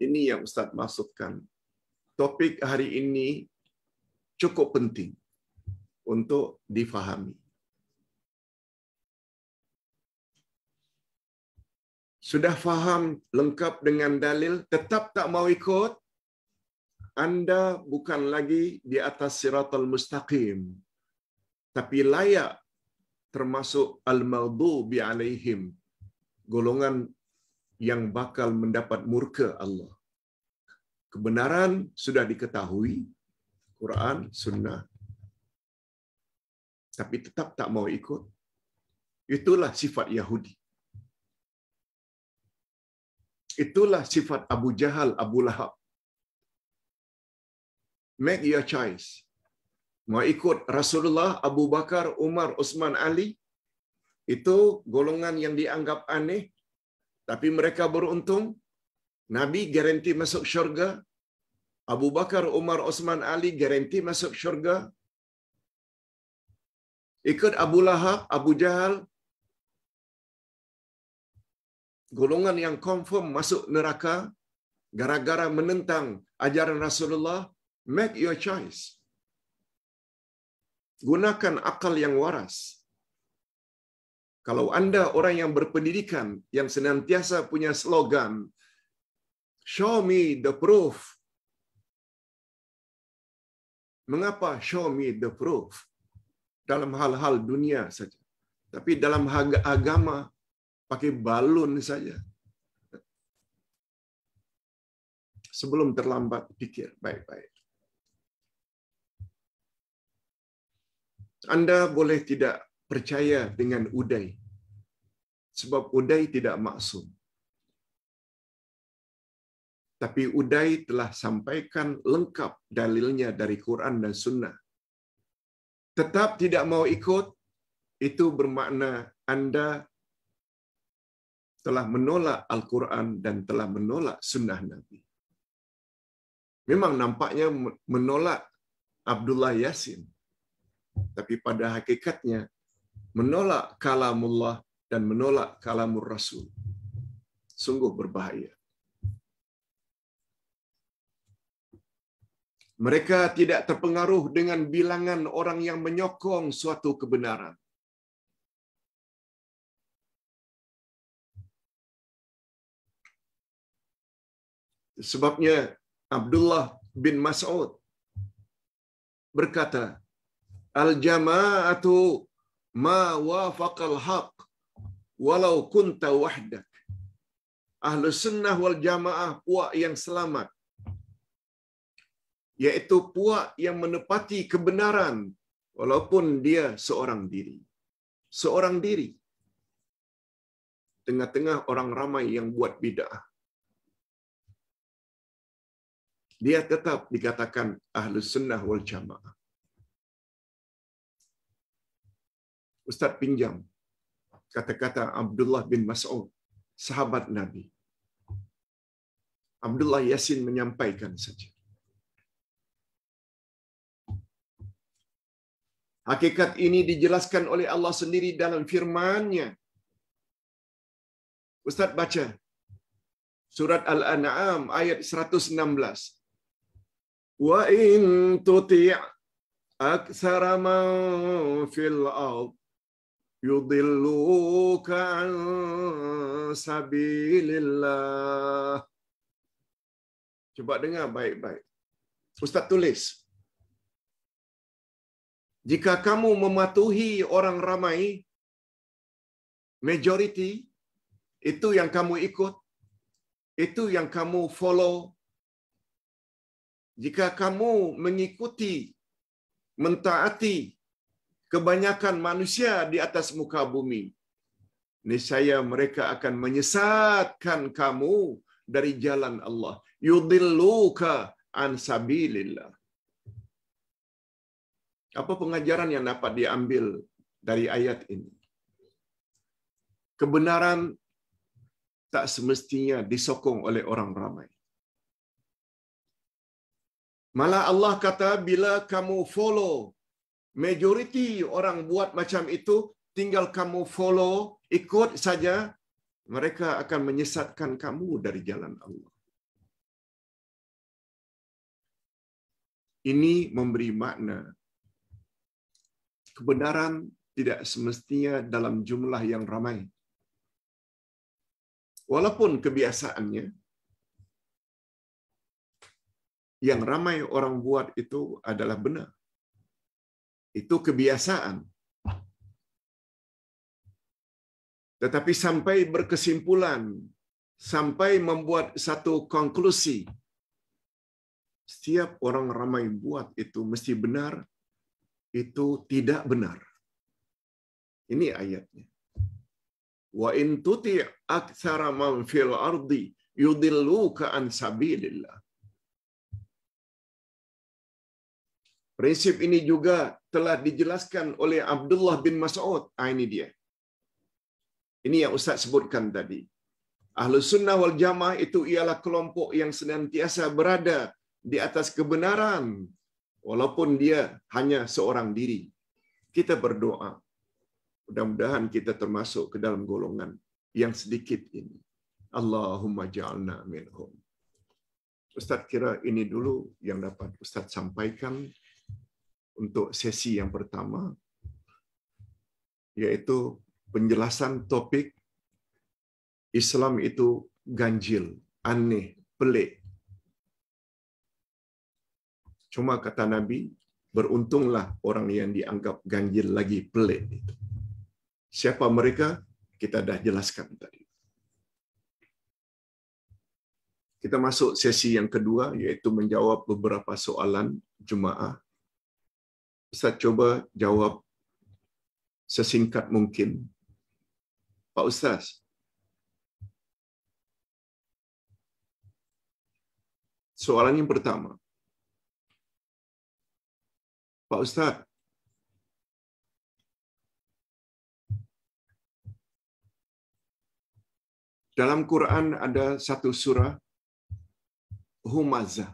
Ini yang Ustaz maksudkan. Topik hari ini cukup penting untuk difahami. Sudah faham lengkap dengan dalil, tetap tak mau ikut, anda bukan lagi di atas siratal mustaqim, tapi layak termasuk al-maghdubi alaihim, golongan yang bakal mendapat murka Allah. Kebenaran sudah diketahui, Quran, Sunnah, tapi tetap tak mau ikut. Itulah sifat Yahudi. Itulah sifat Abu Jahal, Abu Lahab. Make your choice. Mau ikut Rasulullah, Abu Bakar, Umar, Utsman, Ali, itu golongan yang dianggap aneh, tapi mereka beruntung. Nabi garanti masuk syurga. Abu Bakar, Umar, Utsman, Ali garanti masuk syurga. Ikut Abu Lahab, Abu Jahal, golongan yang confirm masuk neraka gara-gara menentang ajaran Rasulullah. Make your choice. Gunakan akal yang waras. Kalau anda orang yang berpendidikan, yang senantiasa punya slogan, show me the proof. Mengapa show me the proof? Dalam hal-hal dunia saja. Tapi dalam agama, pakai balun saja. Sebelum terlambat, pikir baik-baik. Anda boleh tidak percaya dengan Uday, sebab Uday tidak maksum. Tapi Uday telah sampaikan lengkap dalilnya dari Quran dan Sunnah. Tetap tidak mau ikut, itu bermakna Anda telah menolak Al-Quran dan telah menolak Sunnah Nabi. Memang nampaknya menolak Abdullah Yasin, tapi pada hakikatnya menolak kalamullah dan menolak kalamur Rasul. Sungguh berbahaya. Mereka tidak terpengaruh dengan bilangan orang yang menyokong suatu kebenaran. Sebabnya Abdullah bin Mas'ud berkata, al-jama'atu ma wafaqal haq walau kunta wahdak. Ahlu sunnah wal jamaah, puak yang selamat, yaitu puak yang menepati kebenaran walaupun dia seorang diri. Seorang diri. Tengah-tengah orang ramai yang buat bid'ah. Dia tetap dikatakan ahlu sunnah wal jamaah. Ustaz pinjam kata-kata Abdullah bin Mas'ud, sahabat Nabi. Abdullah Yasin menyampaikan saja. Hakikat ini dijelaskan oleh Allah sendiri dalam firman-Nya. Ustaz baca surat Al-An'am ayat 116. Wa in tuti' aktsara man fil ard yudilluka an sabilillah. Cuba dengar baik-baik. Ustaz tulis. Jika kamu mematuhi orang ramai, majority, itu yang kamu ikut, itu yang kamu follow. Jika kamu mengikuti, mentaati kebanyakan manusia di atas muka bumi, niscaya mereka akan menyesatkan kamu dari jalan Allah. Yudilluka an sabilillah. Apa pengajaran yang dapat diambil dari ayat ini? Kebenaran tak semestinya disokong oleh orang ramai. Malah Allah kata, bila kamu follow majority orang buat macam itu, tinggal kamu follow, ikut saja, mereka akan menyesatkan kamu dari jalan Allah. Ini memberi makna kebenaran tidak semestinya dalam jumlah yang ramai. Walaupun kebiasaannya, yang ramai orang buat itu adalah benar. Itu kebiasaan. Tetapi sampai berkesimpulan, sampai membuat satu konklusi, setiap orang ramai buat itu mesti benar, itu tidak benar. Ini ayatnya. Wa in tuti' aktsara man fil ardi yudilluka an sabilillah. Prinsip ini juga telah dijelaskan oleh Abdullah bin Mas'ud. Ini dia. Ini yang Ustaz sebutkan tadi. Ahlus Sunnah wal Jamaah itu ialah kelompok yang senantiasa berada di atas kebenaran, walaupun dia hanya seorang diri. Kita berdoa, mudah-mudahan kita termasuk ke dalam golongan yang sedikit ini. Allahumma ja'alna minhum. Ustaz kira ini dulu yang dapat Ustaz sampaikan untuk sesi yang pertama, yaitu penjelasan topik Islam itu ganjil, aneh, pelik. Cuma kata Nabi, beruntunglah orang yang dianggap ganjil lagi pelik itu. Siapa mereka? Kita dah jelaskan tadi. Kita masuk sesi yang kedua, yaitu menjawab beberapa soalan jemaah. Ustaz coba jawab sesingkat mungkin. Pak Ustaz, soalan yang pertama. Pak Ustaz, dalam Quran ada satu surah Humazah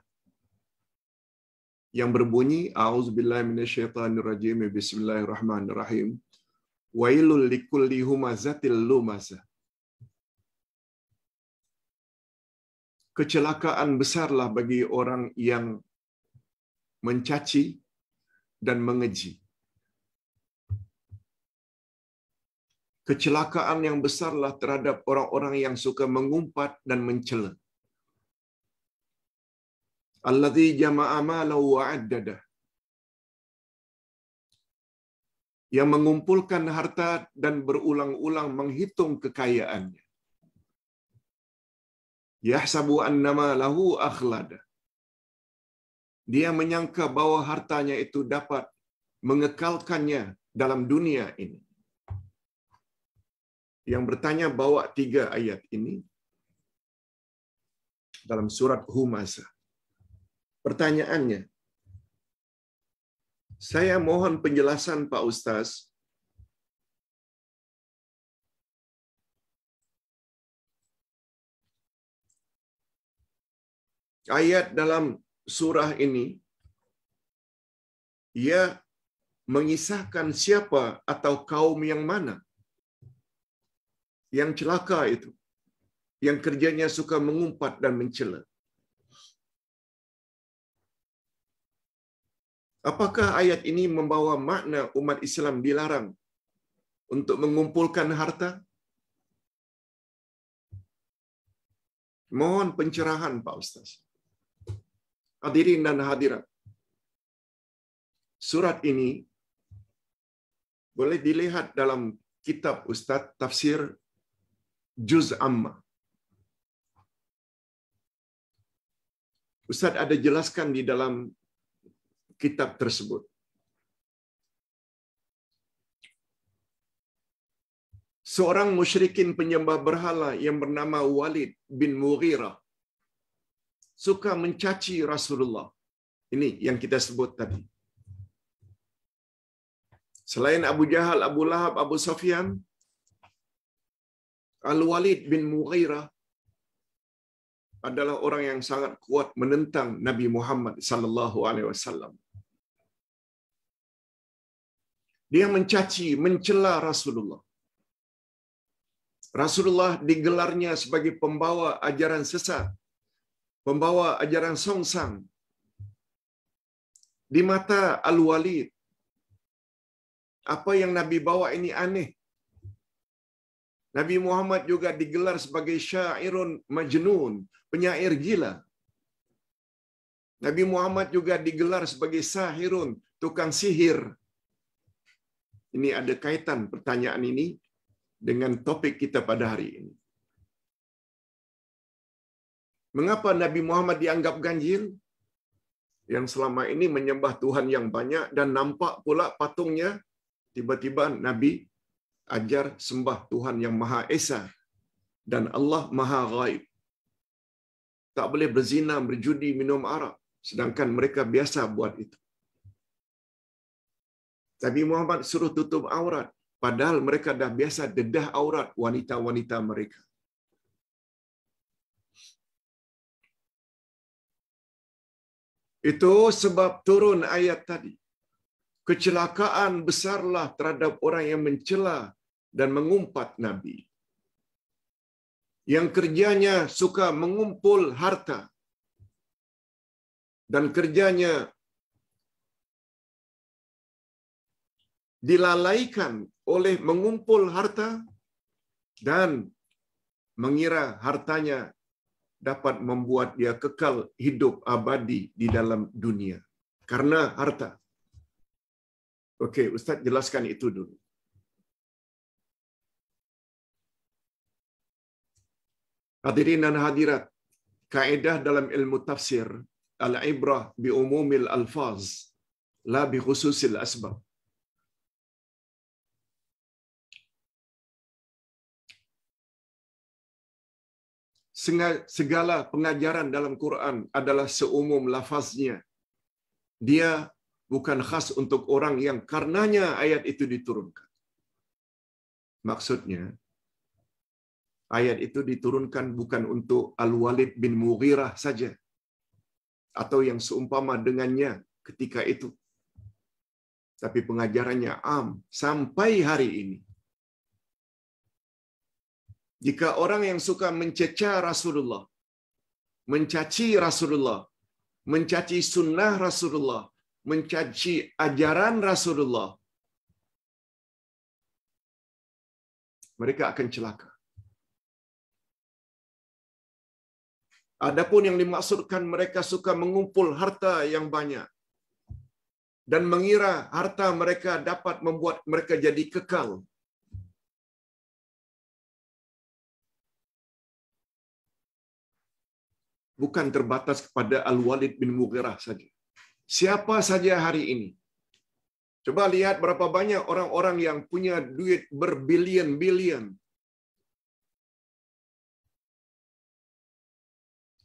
yang berbunyi A'udzubillahi minasyaitonirrajim bismillahirrahmanirrahim. Wailul likulli humazatil lumazah. Kecelakaan besarlah bagi orang yang mencaci dan mengeji. Kecelakaan yang besarlah terhadap orang-orang yang suka mengumpat dan mencela. Allazi jama'a malahu wa 'addadah. Yang mengumpulkan harta dan berulang-ulang menghitung kekayaannya. Yahsabu annama lahu akhlada. Dia menyangka bahwa hartanya itu dapat mengekalkannya dalam dunia ini. Yang bertanya bawa 3 ayat ini dalam surat Humazah. Pertanyaannya, saya mohon penjelasan Pak Ustaz. Ayat dalam surah ini, ia mengisahkan siapa atau kaum yang mana yang celaka itu, yang kerjanya suka mengumpat dan mencela. Apakah ayat ini membawa makna umat Islam dilarang untuk mengumpulkan harta? Mohon pencerahan Pak Ustaz. Hadirin dan hadirat. Surat ini Boleh dilihat dalam kitab Ustaz Tafsir Juz Amma. Ustaz ada jelaskan di dalam kitab tersebut. Seorang musyrikin penyembah berhala yang bernama Walid bin Mughirah suka mencaci Rasulullah. Ini yang kita sebut tadi. Selain Abu Jahal, Abu Lahab, Abu Sufyan, Al-Walid bin Mughirah adalah orang yang sangat kuat menentang Nabi Muhammad sallallahu alaihi wasallam. Dia mencaci, mencela Rasulullah. Rasulullah digelarnya sebagai pembawa ajaran sesat, pembawa ajaran songsang. Di mata Al-Walid, apa yang Nabi bawa ini aneh. Nabi Muhammad juga digelar sebagai syairun majnun, penyair gila. Nabi Muhammad juga digelar sebagai sahirun, tukang sihir. Ini ada kaitan pertanyaan ini dengan topik kita pada hari ini. Mengapa Nabi Muhammad dianggap ganjil? Yang selama ini menyembah Tuhan yang banyak dan nampak pula patungnya, tiba-tiba Nabi ajar sembah Tuhan yang Maha Esa dan Allah Maha Ghaib. Tak boleh berzina, berjudi, minum arak, sedangkan mereka biasa buat itu. Nabi Muhammad suruh tutup aurat, padahal mereka dah biasa dedah aurat wanita-wanita mereka. Itu sebab turun ayat tadi. Kecelakaan besarlah terhadap orang yang mencela dan mengumpat Nabi. Yang kerjanya suka mengumpul harta. Dan kerjanya dilalaikan oleh mengumpul harta dan mengira hartanya dapat membuat dia kekal hidup abadi di dalam dunia. Karena harta. Okey, Ustaz jelaskan itu dulu. Hadirin dan hadirat, kaedah dalam ilmu tafsir, al-ibrah bi umumil alfaz, la bi khususil asbab. Segala pengajaran dalam Quran adalah seumum lafaznya. Dia bukan khas untuk orang yang karenanya ayat itu diturunkan. Maksudnya, ayat itu diturunkan bukan untuk Al-Walid bin Mughirah saja, atau yang seumpama dengannya ketika itu. Tapi pengajarannya am sampai hari ini. Jika orang yang suka menceca Rasulullah, mencaci Rasulullah, mencaci sunnah Rasulullah, mencaci ajaran Rasulullah, mereka akan celaka. Adapun yang dimaksudkan mereka suka mengumpul harta yang banyak dan mengira harta mereka dapat membuat mereka jadi kekal. Bukan terbatas kepada Al-Walid bin Mughirah saja. Siapa saja hari ini. Coba lihat berapa banyak orang-orang yang punya duit berbilion-bilion.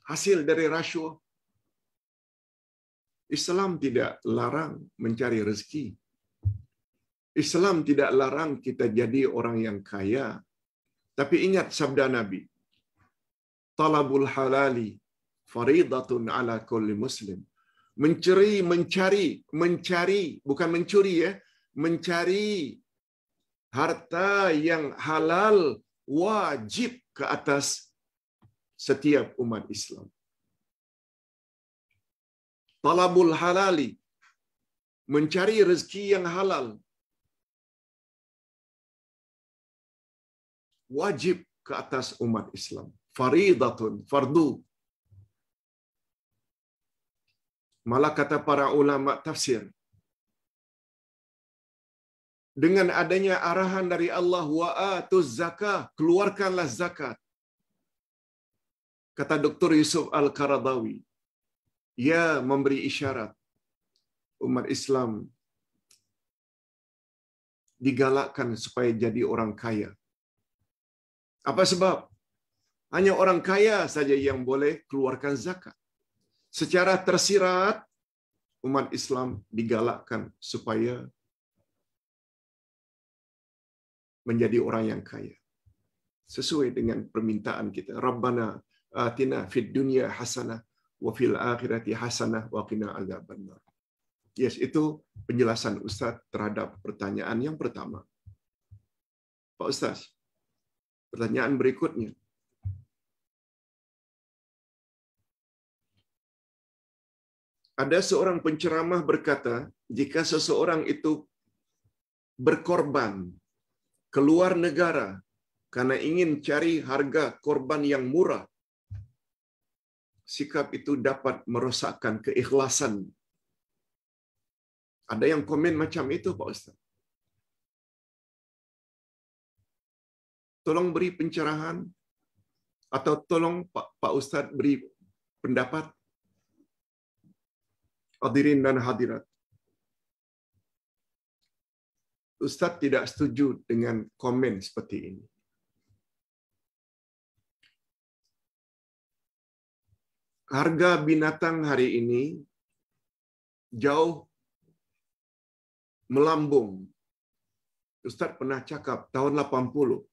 Hasil dari rasuah. Islam tidak larang mencari rezeki. Islam tidak larang kita jadi orang yang kaya. Tapi ingat sabda Nabi. Talabul halali faridatun ala kulli muslim. Mencari, bukan mencuri ya. Mencari harta yang halal wajib ke atas setiap umat Islam. Talabul halali, mencari rezeki yang halal, wajib ke atas umat Islam. Faridatun, fardu. Malah kata para ulama tafsir, dengan adanya arahan dari Allah, wa atuz zakah, keluarkanlah zakat. Kata Dr. Yusuf Al-Qaradawi, ia memberi isyarat umat Islam digalakkan supaya jadi orang kaya. Apa sebab? Hanya orang kaya saja yang boleh keluarkan zakat. Secara tersirat, umat Islam digalakkan supaya menjadi orang yang kaya. Sesuai dengan permintaan kita. Rabbana atina fid dunya hasanah wa fil akhirati hasanah wa qina adzabannar. Yes, itu penjelasan Ustaz terhadap pertanyaan yang pertama. Pak Ustaz, pertanyaan berikutnya. Ada seorang penceramah berkata, jika seseorang itu berkorban keluar negara karena ingin cari harga korban yang murah, sikap itu dapat merosakkan keikhlasan. Ada yang komen macam itu, Pak Ustaz. Tolong beri pencerahan atau tolong Pak Ustaz beri pendapat. Hadirin dan hadirat. Ustaz tidak setuju dengan komen seperti ini. Harga binatang hari ini jauh melambung. Ustaz pernah cakap tahun 80,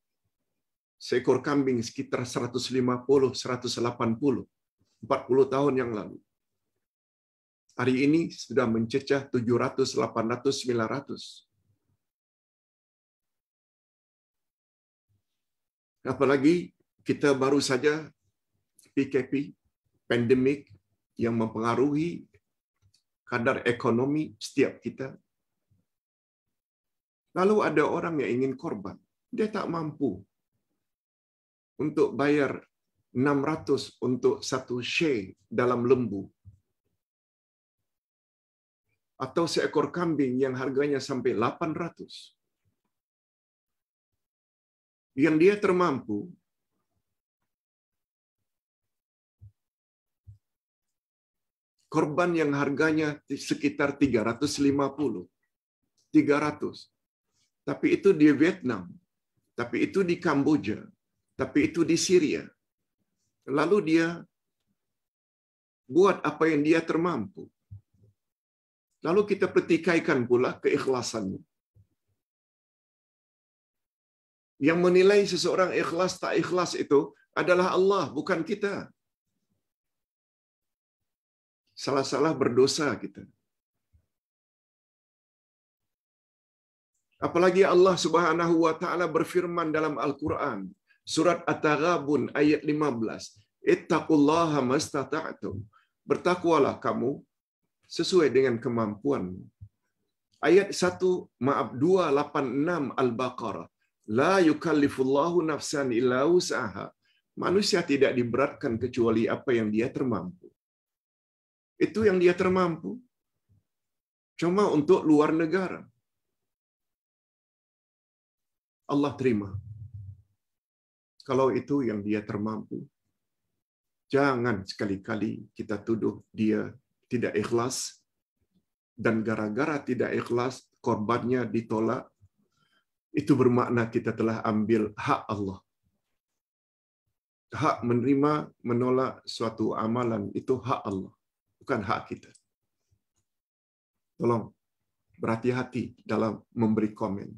seekor kambing sekitar 150, 180, 40 tahun yang lalu. Hari ini sudah mencecah 700, 800, 900. Apalagi kita baru saja PKP, pandemik yang mempengaruhi kadar ekonomi setiap kita. Lalu ada orang yang ingin korban. Dia tak mampu untuk bayar 600 untuk satu share dalam lembu. Atau seekor kambing yang harganya sampai 800. Yang dia termampu, korban yang harganya sekitar 350, 300. Tapi itu di Vietnam, tapi itu di Kamboja, tapi itu di Syria. Lalu dia buat apa yang dia termampu. Lalu kita pertikaikan pula keikhlasannya. Yang menilai seseorang ikhlas tak ikhlas itu adalah Allah, bukan kita. Salah-salah berdosa kita. Apalagi Allah Subhanahu wa taala berfirman dalam Al-Qur'an, surat At-Taghabun ayat 15, "Ittaqullaha mastata'tum." Bertakwalah kamu sesuai dengan kemampuanmu. Ayat 286 Al-Baqarah, "La yukallifullahu nafsan illa wus'aha." Manusia tidak diberatkan kecuali apa yang dia termampu. Itu yang dia termampu. Cuma untuk luar negara. Allah terima. Kalau itu yang dia termampu, jangan sekali-kali kita tuduh dia tidak ikhlas, dan gara-gara tidak ikhlas, korbannya ditolak. Itu bermakna kita telah ambil hak Allah. Hak menerima, menolak suatu amalan, itu hak Allah, bukan hak kita. Tolong berhati-hati dalam memberi komen.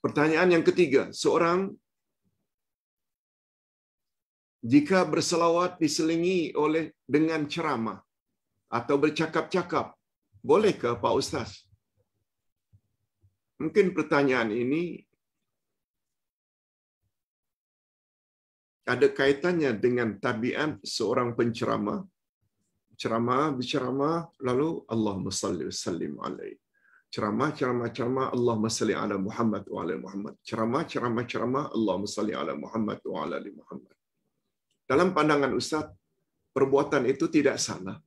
Pertanyaan yang ketiga, seorang jika berselawat diselingi oleh dengan ceramah atau bercakap-cakap, bolehkah Pak Ustaz? Mungkin pertanyaan ini ada kaitannya dengan tabiat seorang penceramah. Berceramah, lalu Allahumma salli wa sallim alaihi. Ceramah, Allahumma salli ala Muhammad wa ala Muhammad. Ceramah, Allahumma salli ala Muhammad wa ala ali Muhammad. Dalam pandangan Ustaz, perbuatan itu tidak salah.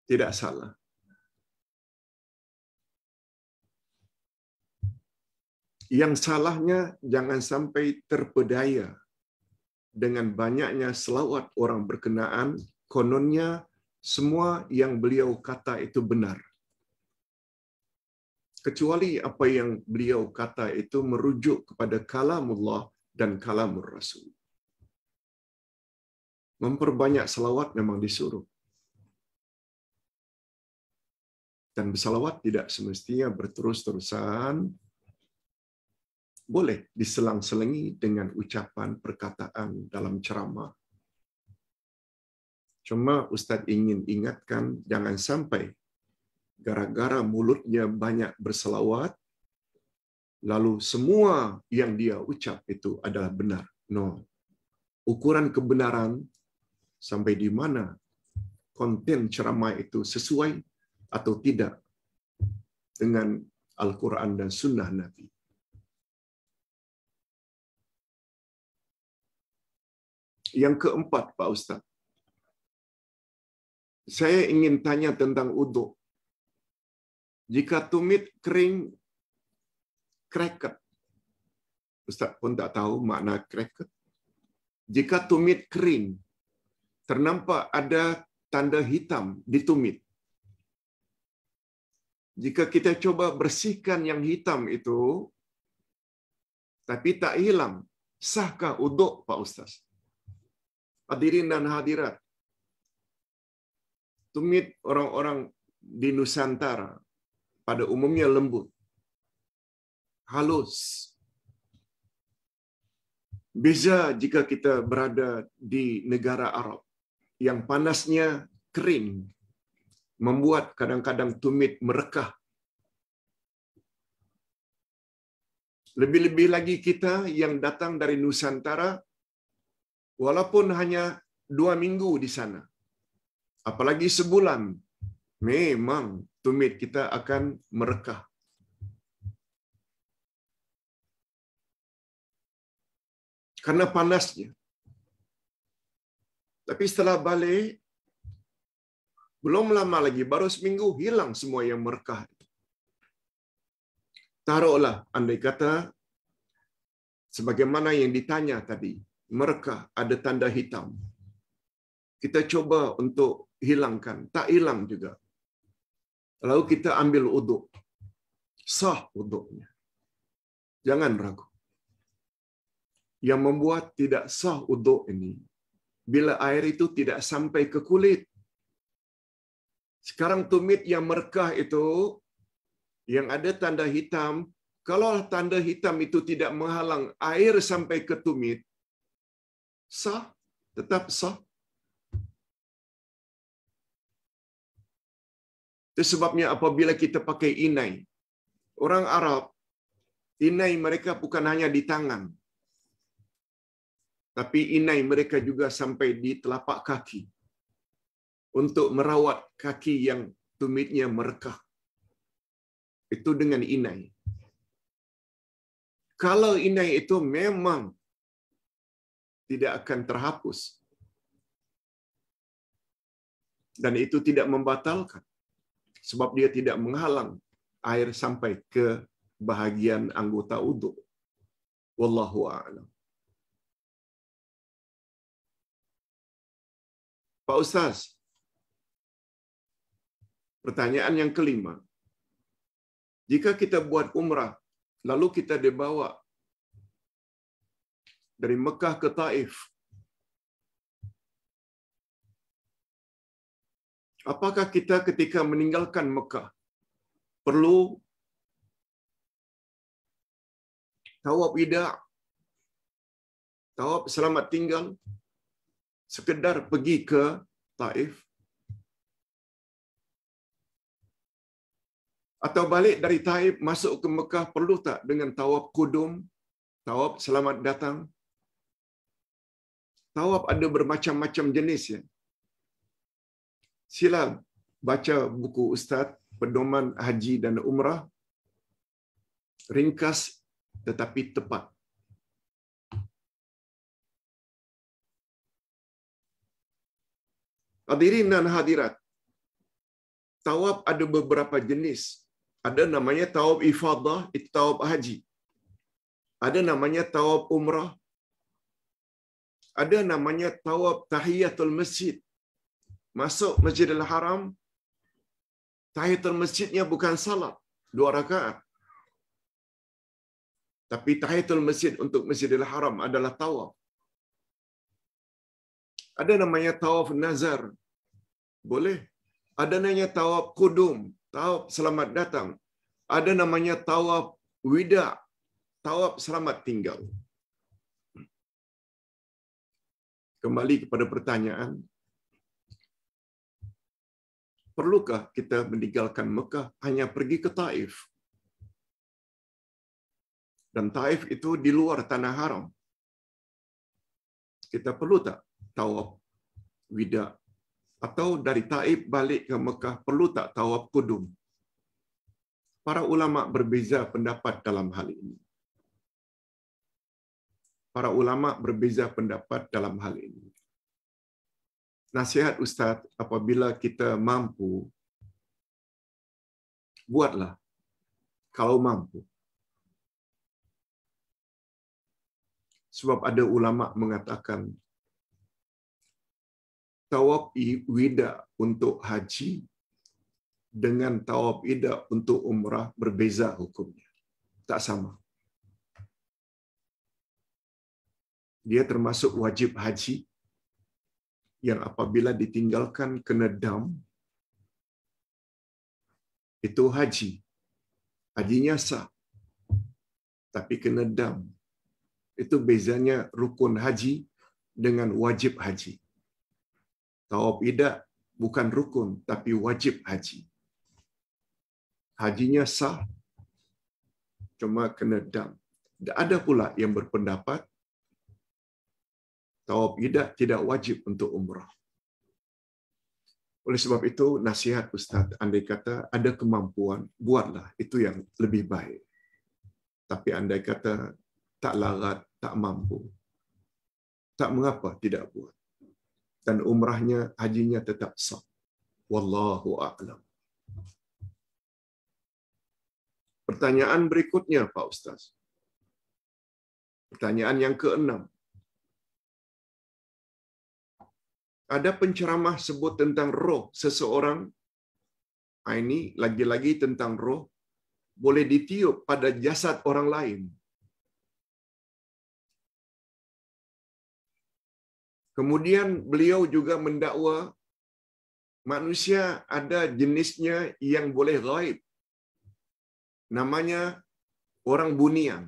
Tidak salah. Yang salahnya jangan sampai terpedaya dengan banyaknya selawat orang berkenaan, kononnya semua yang beliau kata itu benar. Kecuali apa yang beliau kata itu merujuk kepada kalamullah dan kalamur Rasul. Memperbanyak selawat memang disuruh. Dan bersalawat tidak semestinya berterus-terusan. Boleh diselang-selingi dengan ucapan perkataan dalam ceramah. Cuma Ustaz ingin ingatkan, jangan sampai gara-gara mulutnya banyak berselawat, lalu semua yang dia ucap itu adalah benar. No. Ukuran kebenaran sampai di mana konten ceramah itu sesuai atau tidak dengan Al-Quran dan Sunnah Nabi. Yang keempat, Pak Ustaz, saya ingin tanya tentang uduk. Jika tumit kering, kreket. Ustaz pun tak tahu makna kreket. Jika tumit kering, ternampak ada tanda hitam di tumit. Jika kita coba bersihkan yang hitam itu, tapi tak hilang, sahkah uduk, Pak Ustaz? Hadirin dan hadirat, tumit orang-orang di Nusantara pada umumnya lembut, halus. Beza jika kita berada di negara Arab yang panasnya kering, membuat kadang-kadang tumit merekah. Lebih-lebih lagi kita yang datang dari Nusantara, walaupun hanya 2 minggu di sana, apalagi sebulan, memang tumit kita akan merekah. Karena panasnya. Tapi setelah balik, belum lama lagi, baru seminggu, hilang semua yang merekah. Taruhlah, andai kata, sebagaimana yang ditanya tadi, merekah, ada tanda hitam. Kita coba untuk hilangkan, tak hilang juga. Lalu kita ambil uduk. Sah uduknya. Jangan ragu. Yang membuat tidak sah uduk ini, bila air itu tidak sampai ke kulit. Sekarang tumit yang merekah itu, yang ada tanda hitam, kalau tanda hitam itu tidak menghalang air sampai ke tumit, sah, tetap sah. Itu sebabnya apabila kita pakai inai, orang Arab, inai mereka bukan hanya di tangan, tapi inai mereka juga sampai di telapak kaki untuk merawat kaki yang tumitnya merekah. Itu dengan inai. Kalau inai itu memang tidak akan terhapus dan itu tidak membatalkan sebab dia tidak menghalang air sampai ke bahagian anggota uduk. Wallahu a'lam. Pak Ustaz, pertanyaan yang kelima. Jika kita buat umrah, lalu kita dibawa dari Mekah ke Taif, apakah kita ketika meninggalkan Mekah perlu tawaf wida', tawaf selamat tinggal, sekedar pergi ke Taif? Atau balik dari Taif masuk ke Mekah perlu tak dengan tawaf kudum, tawaf selamat datang? Tawaf ada bermacam-macam jenis ya. Sila baca buku Ustaz Pedoman Haji dan Umrah, ringkas tetapi tepat. Hadirin dan hadirat, tawaf ada beberapa jenis. Ada namanya tawaf ifadah, itu tawaf haji. Ada namanya tawaf umrah. Ada namanya tawaf tahiyatul masjid. Masuk Masjidil Haram, tahiyatul masjidnya bukan salat 2 rakaat. Tapi tahiyatul masjid untuk Masjidil Haram adalah tawaf. Ada namanya tawaf nazar. Boleh. Ada namanya tawaf qudum, tawaf selamat datang. Ada namanya tawaf wida, tawaf selamat tinggal. Kembali kepada pertanyaan, perlukah kita meninggalkan Mekah hanya pergi ke Taif? Dan Taif itu di luar tanah haram. Kita perlu tak tawaf wida? Atau dari Taif balik ke Mekah, perlu tak tawaf qudum? Para ulama berbeza pendapat dalam hal ini. Para ulama berbeza pendapat dalam hal ini. Nasihat Ustaz, apabila kita mampu, buatlah kalau mampu. Sebab ada ulama mengatakan tawaf wida untuk haji dengan tawaf wida untuk umrah berbeza hukumnya. Tak sama. Dia termasuk wajib haji yang apabila ditinggalkan kena dam, itu haji. Hajinya sah, tapi kena dam. Itu bezanya rukun haji dengan wajib haji. Tawaf wida bukan rukun, tapi wajib haji. Hajinya sah, cuma kena dam. Ada pula yang berpendapat tawaf wida tidak wajib untuk umrah. Oleh sebab itu, nasihat Ustaz, andai kata ada kemampuan, buatlah. Itu yang lebih baik. Tapi andai kata tak larat, tak mampu, tak mengapa tidak buat. Dan umrahnya, hajinya tetap sah. Wallahu a'lam. Pertanyaan berikutnya, Pak Ustaz. Pertanyaan yang ke-6. Ada penceramah sebut tentang roh seseorang. Ini lagi-lagi tentang roh. Boleh ditiup pada jasad orang lain. Kemudian beliau juga mendakwa manusia ada jenisnya yang boleh gaib. Namanya orang bunian.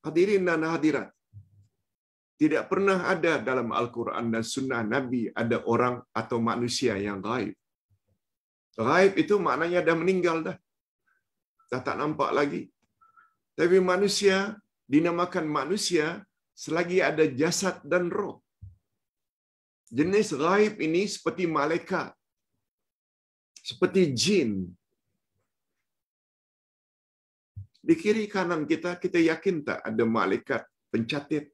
Hadirin dan hadirat, tidak pernah ada dalam Al-Quran dan Sunnah Nabi ada orang atau manusia yang gaib. Gaib itu maknanya dah meninggal dah. Dah tak nampak lagi. Tapi manusia dinamakan manusia selagi ada jasad dan roh. Jenis gaib ini seperti malaikat, seperti jin. Di kiri kanan kita yakin tak ada malaikat pencatat?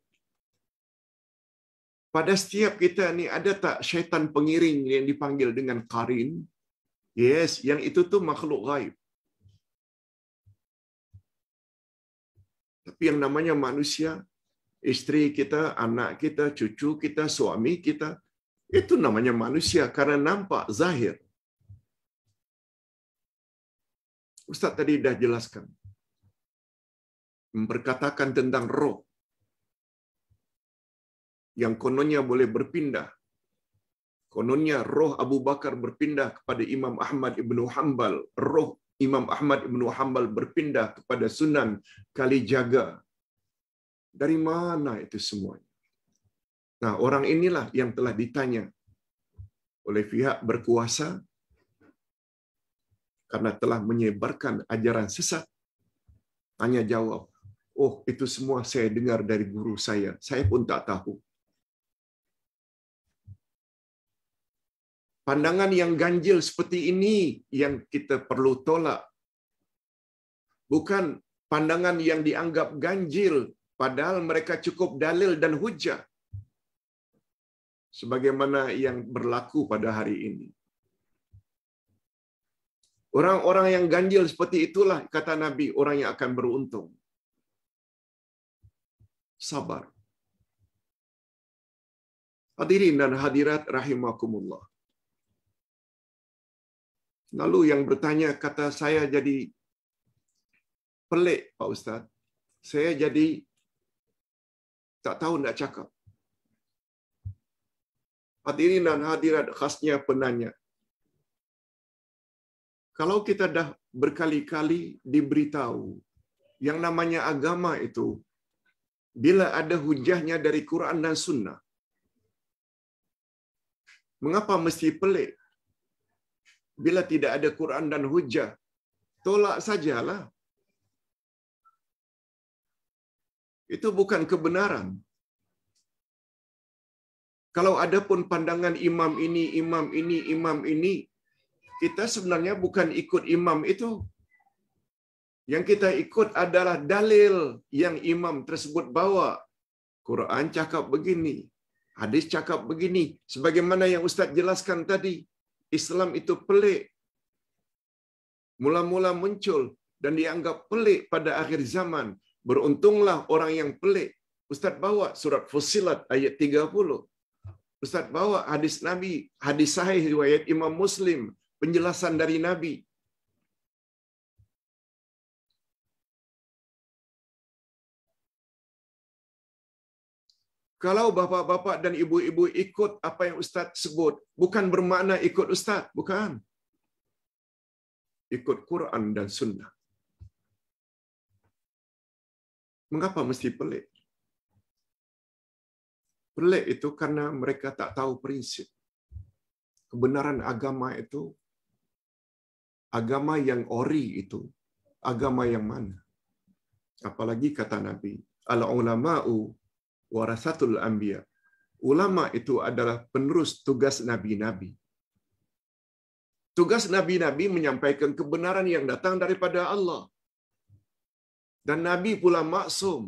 Pada setiap kita ni ada tak syaitan pengiring yang dipanggil dengan qarin? Yes, yang itu tu makhluk gaib. Tapi yang namanya manusia, isteri kita, anak kita, cucu kita, suami kita, itu namanya manusia karena nampak zahir. Ustaz tadi dah jelaskan. Memperkatakan tentang roh. Yang kononnya boleh berpindah. Kononnya roh Abu Bakar berpindah kepada Imam Ahmad ibn Hanbal. Roh Imam Ahmad ibn Hanbal berpindah kepada Sunan Kalijaga. Dari mana itu semuanya? Nah, orang inilah yang telah ditanya oleh pihak berkuasa karena telah menyebarkan ajaran sesat. Hanya jawab, oh itu semua saya dengar dari guru saya. Saya pun tak tahu. Pandangan yang ganjil seperti ini yang kita perlu tolak. Bukan pandangan yang dianggap ganjil, padahal mereka cukup dalil dan hujah. Sebagaimana yang berlaku pada hari ini. Orang-orang yang ganjil seperti itulah, kata Nabi, orang yang akan beruntung. Sabar. Hadirin dan hadirat rahimakumullah. Lalu yang bertanya, kata saya jadi pelik, Pak Ustaz. Saya jadi tak tahu nak cakap. Hadirin dan hadirat khasnya penanya. Kalau kita dah berkali-kali diberitahu yang namanya agama itu, bila ada hujahnya dari Quran dan Sunnah, mengapa mesti pelik? Bila tidak ada Quran dan hujah, tolak sajalah. Itu bukan kebenaran. Kalau ada pun pandangan imam ini, kita sebenarnya bukan ikut imam itu. Yang kita ikut adalah dalil yang imam tersebut bawa. Quran cakap begini, hadis cakap begini. Sebagaimana yang Ustaz jelaskan tadi, Islam itu pelik. Mula-mula muncul dan dianggap pelik pada akhir zaman. Beruntunglah orang yang pelik. Ustaz bawa surat Fussilat ayat 30. Ustaz bawa hadis Nabi, hadis sahih riwayat Imam Muslim, penjelasan dari Nabi. Kalau bapa-bapa dan ibu-ibu ikut apa yang Ustaz sebut, bukan bermakna ikut Ustaz, bukan. Ikut Quran dan Sunnah. Mengapa mesti pelik? Pelik itu karena mereka tak tahu prinsip. Kebenaran agama itu, agama yang ori itu, agama yang mana? Apalagi kata Nabi, al-ulama'u warasatul anbiya. Ulama itu adalah penerus tugas nabi-nabi. Tugas nabi-nabi menyampaikan kebenaran yang datang daripada Allah. Dan nabi pula maksum.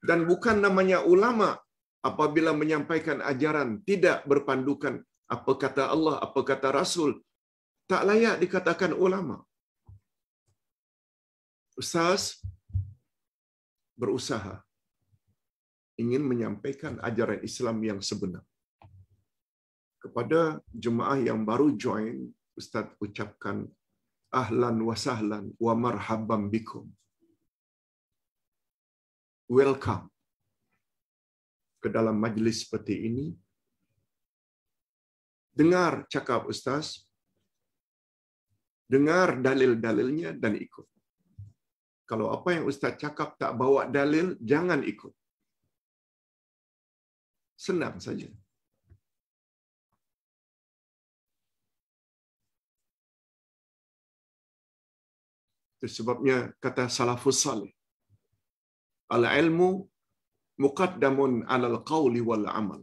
Dan bukan namanya ulama apabila menyampaikan ajaran tidak berpandukan apa kata Allah, apa kata Rasul. Tak layak dikatakan ulama. Ustaz berusaha ingin menyampaikan ajaran Islam yang sebenar. Kepada jemaah yang baru join, Ustaz ucapkan ahlan wa sahlan wa marhaban bikum. Welcome ke dalam majlis seperti ini. Dengar cakap Ustaz, dengar dalil-dalilnya dan ikut. Kalau apa yang Ustaz cakap tak bawa dalil, jangan ikut. Senang saja. Itu sebabnya kata salafus salih, al-ilmu muqaddamun 'alal qawli wal 'amal.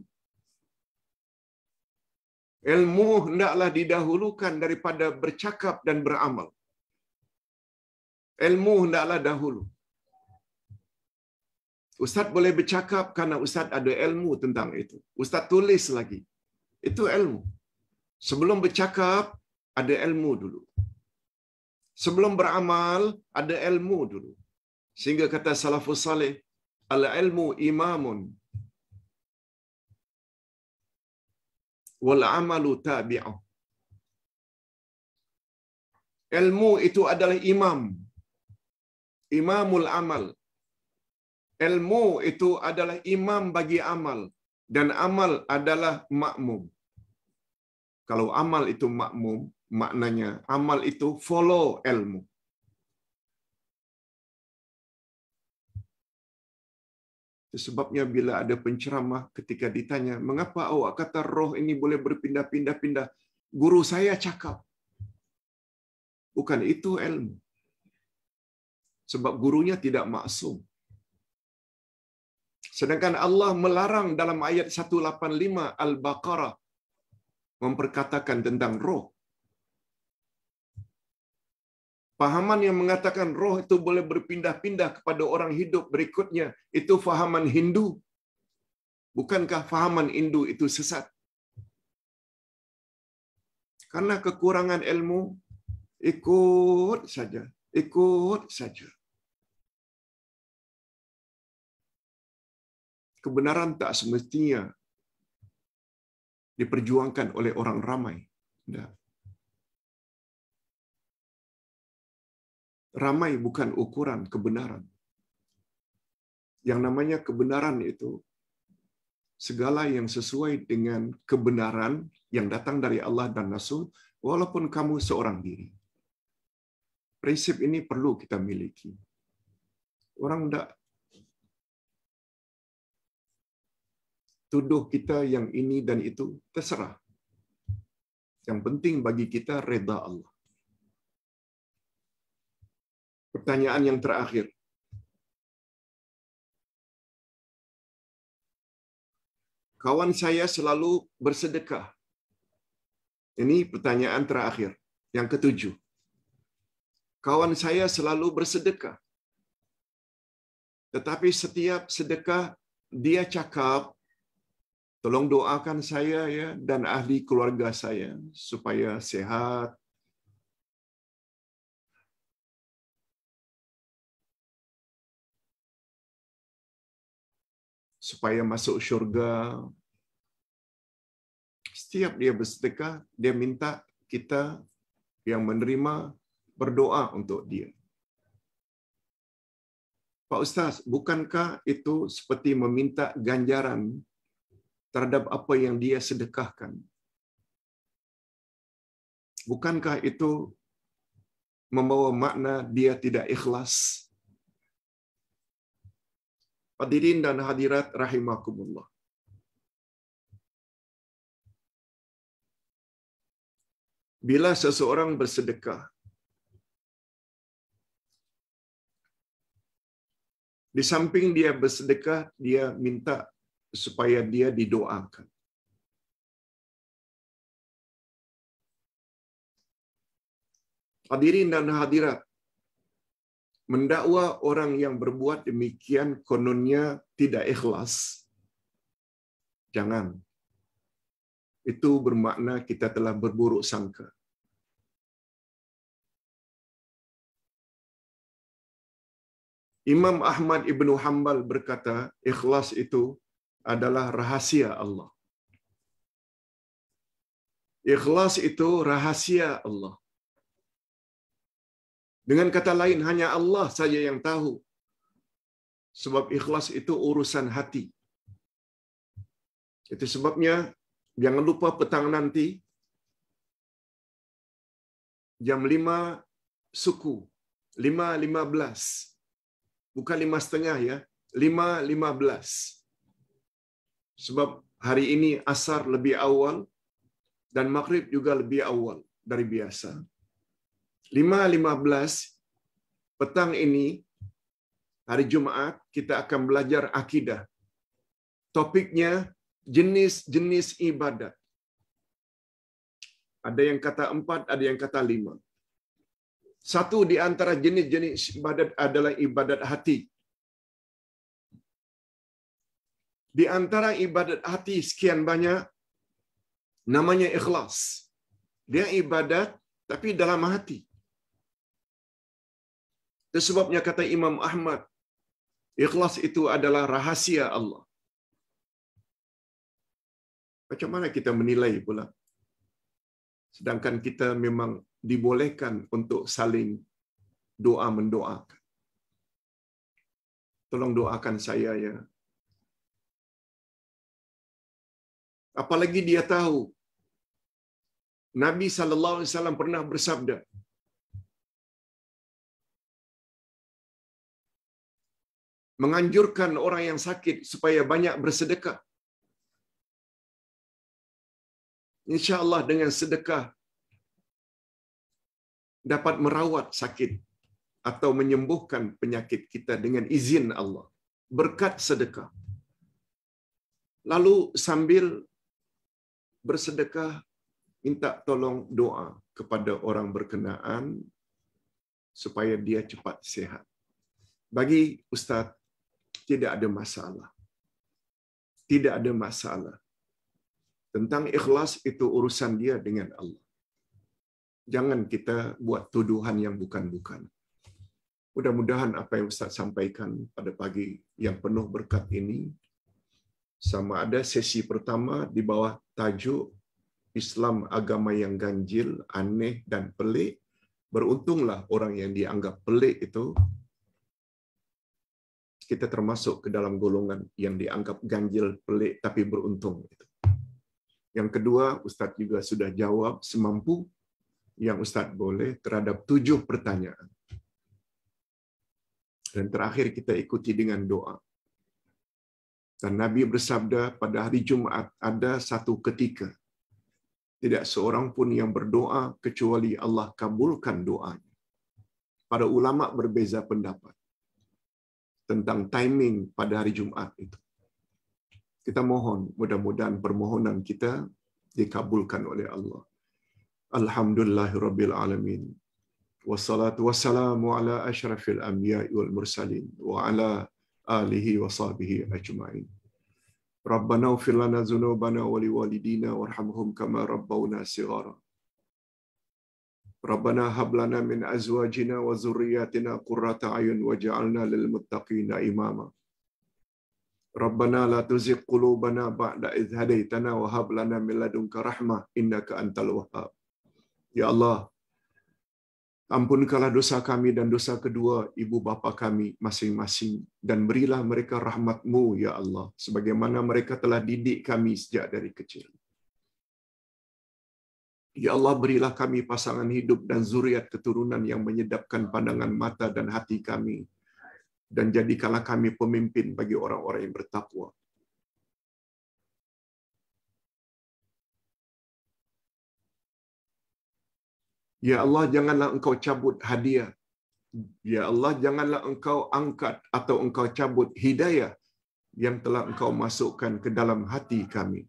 Ilmu hendaklah didahulukan daripada bercakap dan beramal. Ilmu hendaklah dahulu. Ustaz boleh bercakap kerana Ustaz ada ilmu tentang itu. Ustaz tulis lagi. Itu ilmu. Sebelum bercakap, ada ilmu dulu. Sebelum beramal, ada ilmu dulu. Sehingga kata salafus salih, al-ilmu imamun wal amalu tabi'uh. Ilmu itu adalah imam. Imamul amal. Ilmu itu adalah imam bagi amal. Dan amal adalah makmum. Kalau amal itu makmum, maknanya amal itu follow ilmu. Sebabnya bila ada penceramah ketika ditanya, mengapa awak kata roh ini boleh berpindah-pindah-pindah? Guru saya cakap. Bukan itu ilmu. Sebab gurunya tidak maksum. Sedangkan Allah melarang dalam ayat 185 Al-Baqarah memperkatakan tentang roh. Pahaman yang mengatakan roh itu boleh berpindah-pindah kepada orang hidup berikutnya, itu fahaman Hindu. Bukankah fahaman Hindu itu sesat? Karena kekurangan ilmu, Ikut saja, ikut saja. Kebenaran tak semestinya diperjuangkan oleh orang ramai. Tidak. Ramai bukan ukuran kebenaran. Yang namanya kebenaran itu segala yang sesuai dengan kebenaran yang datang dari Allah dan Rasul, walaupun kamu seorang diri. Prinsip ini perlu kita miliki. Orang tidak tuduh kita yang ini dan itu, terserah. Yang penting bagi kita reda Allah. Pertanyaan yang terakhir. Kawan saya selalu bersedekah. Ini pertanyaan terakhir. Yang ketujuh. Kawan saya selalu bersedekah. Tetapi setiap sedekah dia cakap, tolong doakan saya ya dan ahli keluarga saya supaya sehat. Supaya masuk syurga. Setiap dia bersedekah, dia minta kita yang menerima berdoa untuk dia. Pak Ustaz, bukankah itu seperti meminta ganjaran terhadap apa yang dia sedekahkan? Bukankah itu membawa makna dia tidak ikhlas? Hadirin dan hadirat rahimakumullah. Bila seseorang bersedekah, di samping dia bersedekah, dia minta supaya dia didoakan. Hadirin dan hadirat, mendakwa orang yang berbuat demikian kononnya tidak ikhlas. Jangan. Itu bermakna kita telah berburuk sangka. Imam Ahmad Ibnu Hanbal berkata, ikhlas itu adalah rahasia Allah. Ikhlas itu rahasia Allah. Dengan kata lain, hanya Allah saja yang tahu. Sebab ikhlas itu urusan hati. Itu sebabnya, jangan lupa petang nanti, jam 5 suku, 5.15. Bukan 5.30 ya, 5.15. Sebab hari ini asar lebih awal dan maghrib juga lebih awal dari biasa. 5.15 petang ini, hari Jumaat, kita akan belajar akidah. Topiknya jenis-jenis ibadat. Ada yang kata 4, ada yang kata 5. Satu di antara jenis-jenis ibadat adalah ibadat hati. Di antara ibadat hati sekian banyak, namanya ikhlas. Dia ibadat, tapi dalam hati. Itu sebabnya kata Imam Ahmad, ikhlas itu adalah rahasia Allah. Macam mana kita menilai pula? Sedangkan kita memang dibolehkan untuk saling doa-mendoakan. Tolong doakan saya ya. Apalagi dia tahu Nabi SAW pernah bersabda, menganjurkan orang yang sakit supaya banyak bersedekah. InsyaAllah dengan sedekah dapat merawat sakit atau menyembuhkan penyakit kita dengan izin Allah. Berkat sedekah. Lalu sambil bersedekah, minta tolong doa kepada orang berkenaan supaya dia cepat sehat. Bagi Ustaz, tidak ada masalah. Tidak ada masalah. Tentang ikhlas itu urusan dia dengan Allah. Jangan kita buat tuduhan yang bukan-bukan. Mudah-mudahan apa yang Ustaz sampaikan pada pagi yang penuh berkat ini, sama ada sesi pertama di bawah tajuk Islam agama yang ganjil, aneh dan pelik. Beruntunglah orang yang dianggap pelik itu, kita termasuk ke dalam golongan yang dianggap ganjil, pelik tapi beruntung. Yang kedua, Ustaz juga sudah jawab semampu yang Ustaz boleh terhadap 7 pertanyaan. Dan terakhir kita ikuti dengan doa. Dan Nabi bersabda pada hari Jumaat, ada satu ketika tidak seorang pun yang berdoa kecuali Allah kabulkan doanya. Para ulama berbeza pendapat tentang timing pada hari Jumaat itu. Kita mohon, mudah-mudahan permohonan kita dikabulkan oleh Allah. Alhamdulillahirabbil alamin. Wassalatu wassalamu ala asyrafil anbiya'i wal mursalin wa ala alihi wa sahbihi ajma'in. Rabbana ighfir lana dzunubana wa liwalidina warhamhum kama rabbawna shighara. Rabbana hab lana min azwajina wa dzurriyyatina qurrata a'yun waj'alna lil muttaqina imama. Rabbana la tuzigh qulubana ba'da idh hadaitana wa hab lana min ladunka rahmah innaka antal wahhab. Ya Allah, ampunkanlah dosa kami dan dosa kedua ibu bapa kami masing-masing dan berilah mereka rahmat-Mu ya Allah sebagaimana mereka telah didik kami sejak dari kecil. Ya Allah, berilah kami pasangan hidup dan zuriat keturunan yang menyedapkan pandangan mata dan hati kami dan jadikanlah kami pemimpin bagi orang-orang yang bertakwa. Ya Allah, janganlah Engkau cabut hadiah. Ya Allah, janganlah Engkau angkat atau Engkau cabut hidayah yang telah Engkau masukkan ke dalam hati kami.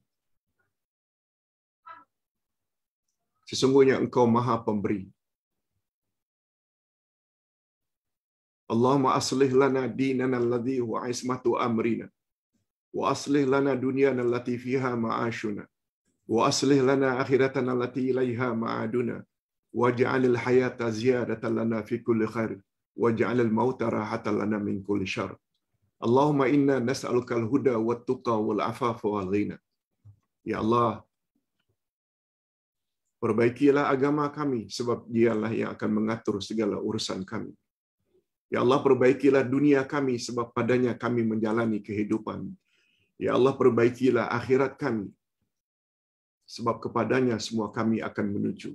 Sesungguhnya Engkau Maha Pemberi. Allahumma aslih lana dinana alladhi huwa ismatu amrina wa aslih lana dunyana allati fiha ma'ashuna wa aslih lana akhiratana allati ilaiha ma'aduna waj'alil hayata ziyadatan lana fi kulli khair waj'alil mauta rahatan lana min kulli syarr. Allahumma inna nas'alukal huda wat tuqa wal afafa wal ghina. Ya Allah, perbaikilah agama kami sebab Dialah yang akan mengatur segala urusan kami. Ya Allah, perbaikilah dunia kami sebab padanya kami menjalani kehidupan. Ya Allah, perbaikilah akhirat kami sebab kepadanya semua kami akan menuju.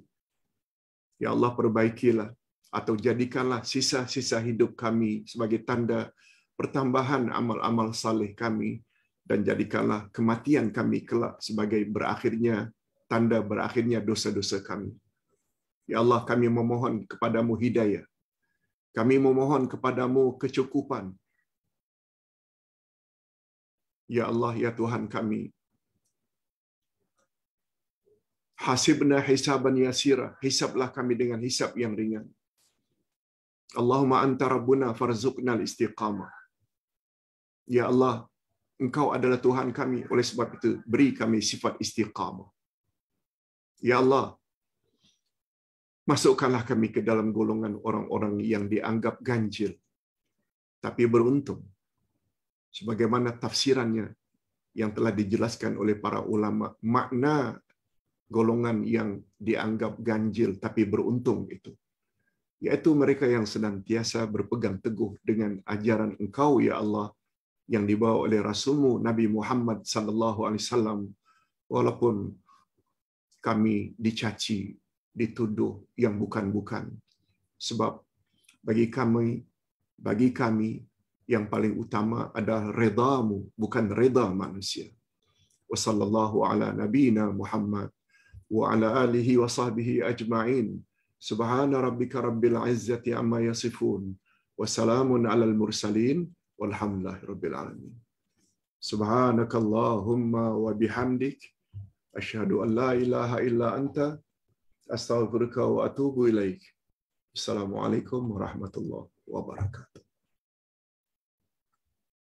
Ya Allah, perbaikilah atau jadikanlah sisa-sisa hidup kami sebagai tanda pertambahan amal-amal saleh kami dan jadikanlah kematian kami kelak sebagai berakhirnya tanda berakhirnya dosa-dosa kami. Ya Allah, kami memohon kepadamu hidayah. Kami memohon kepadamu kecukupan. Ya Allah, ya Tuhan kami, hasibna hisaban yasira, hisablah kami dengan hisab yang ringan. Allahumma anta rabbuna farzuqnal istiqamah. Ya Allah, Engkau adalah Tuhan kami, oleh sebab itu beri kami sifat istiqamah. Ya Allah, masukkanlah kami ke dalam golongan orang-orang yang dianggap ganjil tapi beruntung, sebagaimana tafsirannya yang telah dijelaskan oleh para ulama. Makna golongan yang dianggap ganjil tapi beruntung itu, yaitu mereka yang senantiasa berpegang teguh dengan ajaran Engkau ya Allah yang dibawa oleh Rasulmu Nabi Muhammad sallallahu alaihi wasallam, walaupun kami dicaci, dituduh yang bukan-bukan. Sebab bagi kami yang paling utama adalah redamu, bukan reda manusia. Wa sallallahu ala nabiyina Muhammad wa ala alihi wa sahbihi ajma'in. Subhana rabbika rabbil izzati amma yasifun wa salamun alal mursalin walhamdulillahi rabbil alamin. Subhanakallahumma wa bihamdik asyhadu an la ilaha illa anta astaghfiruka wa atubu ilaik. Assalamualaikum warahmatullahi wabarakatuh.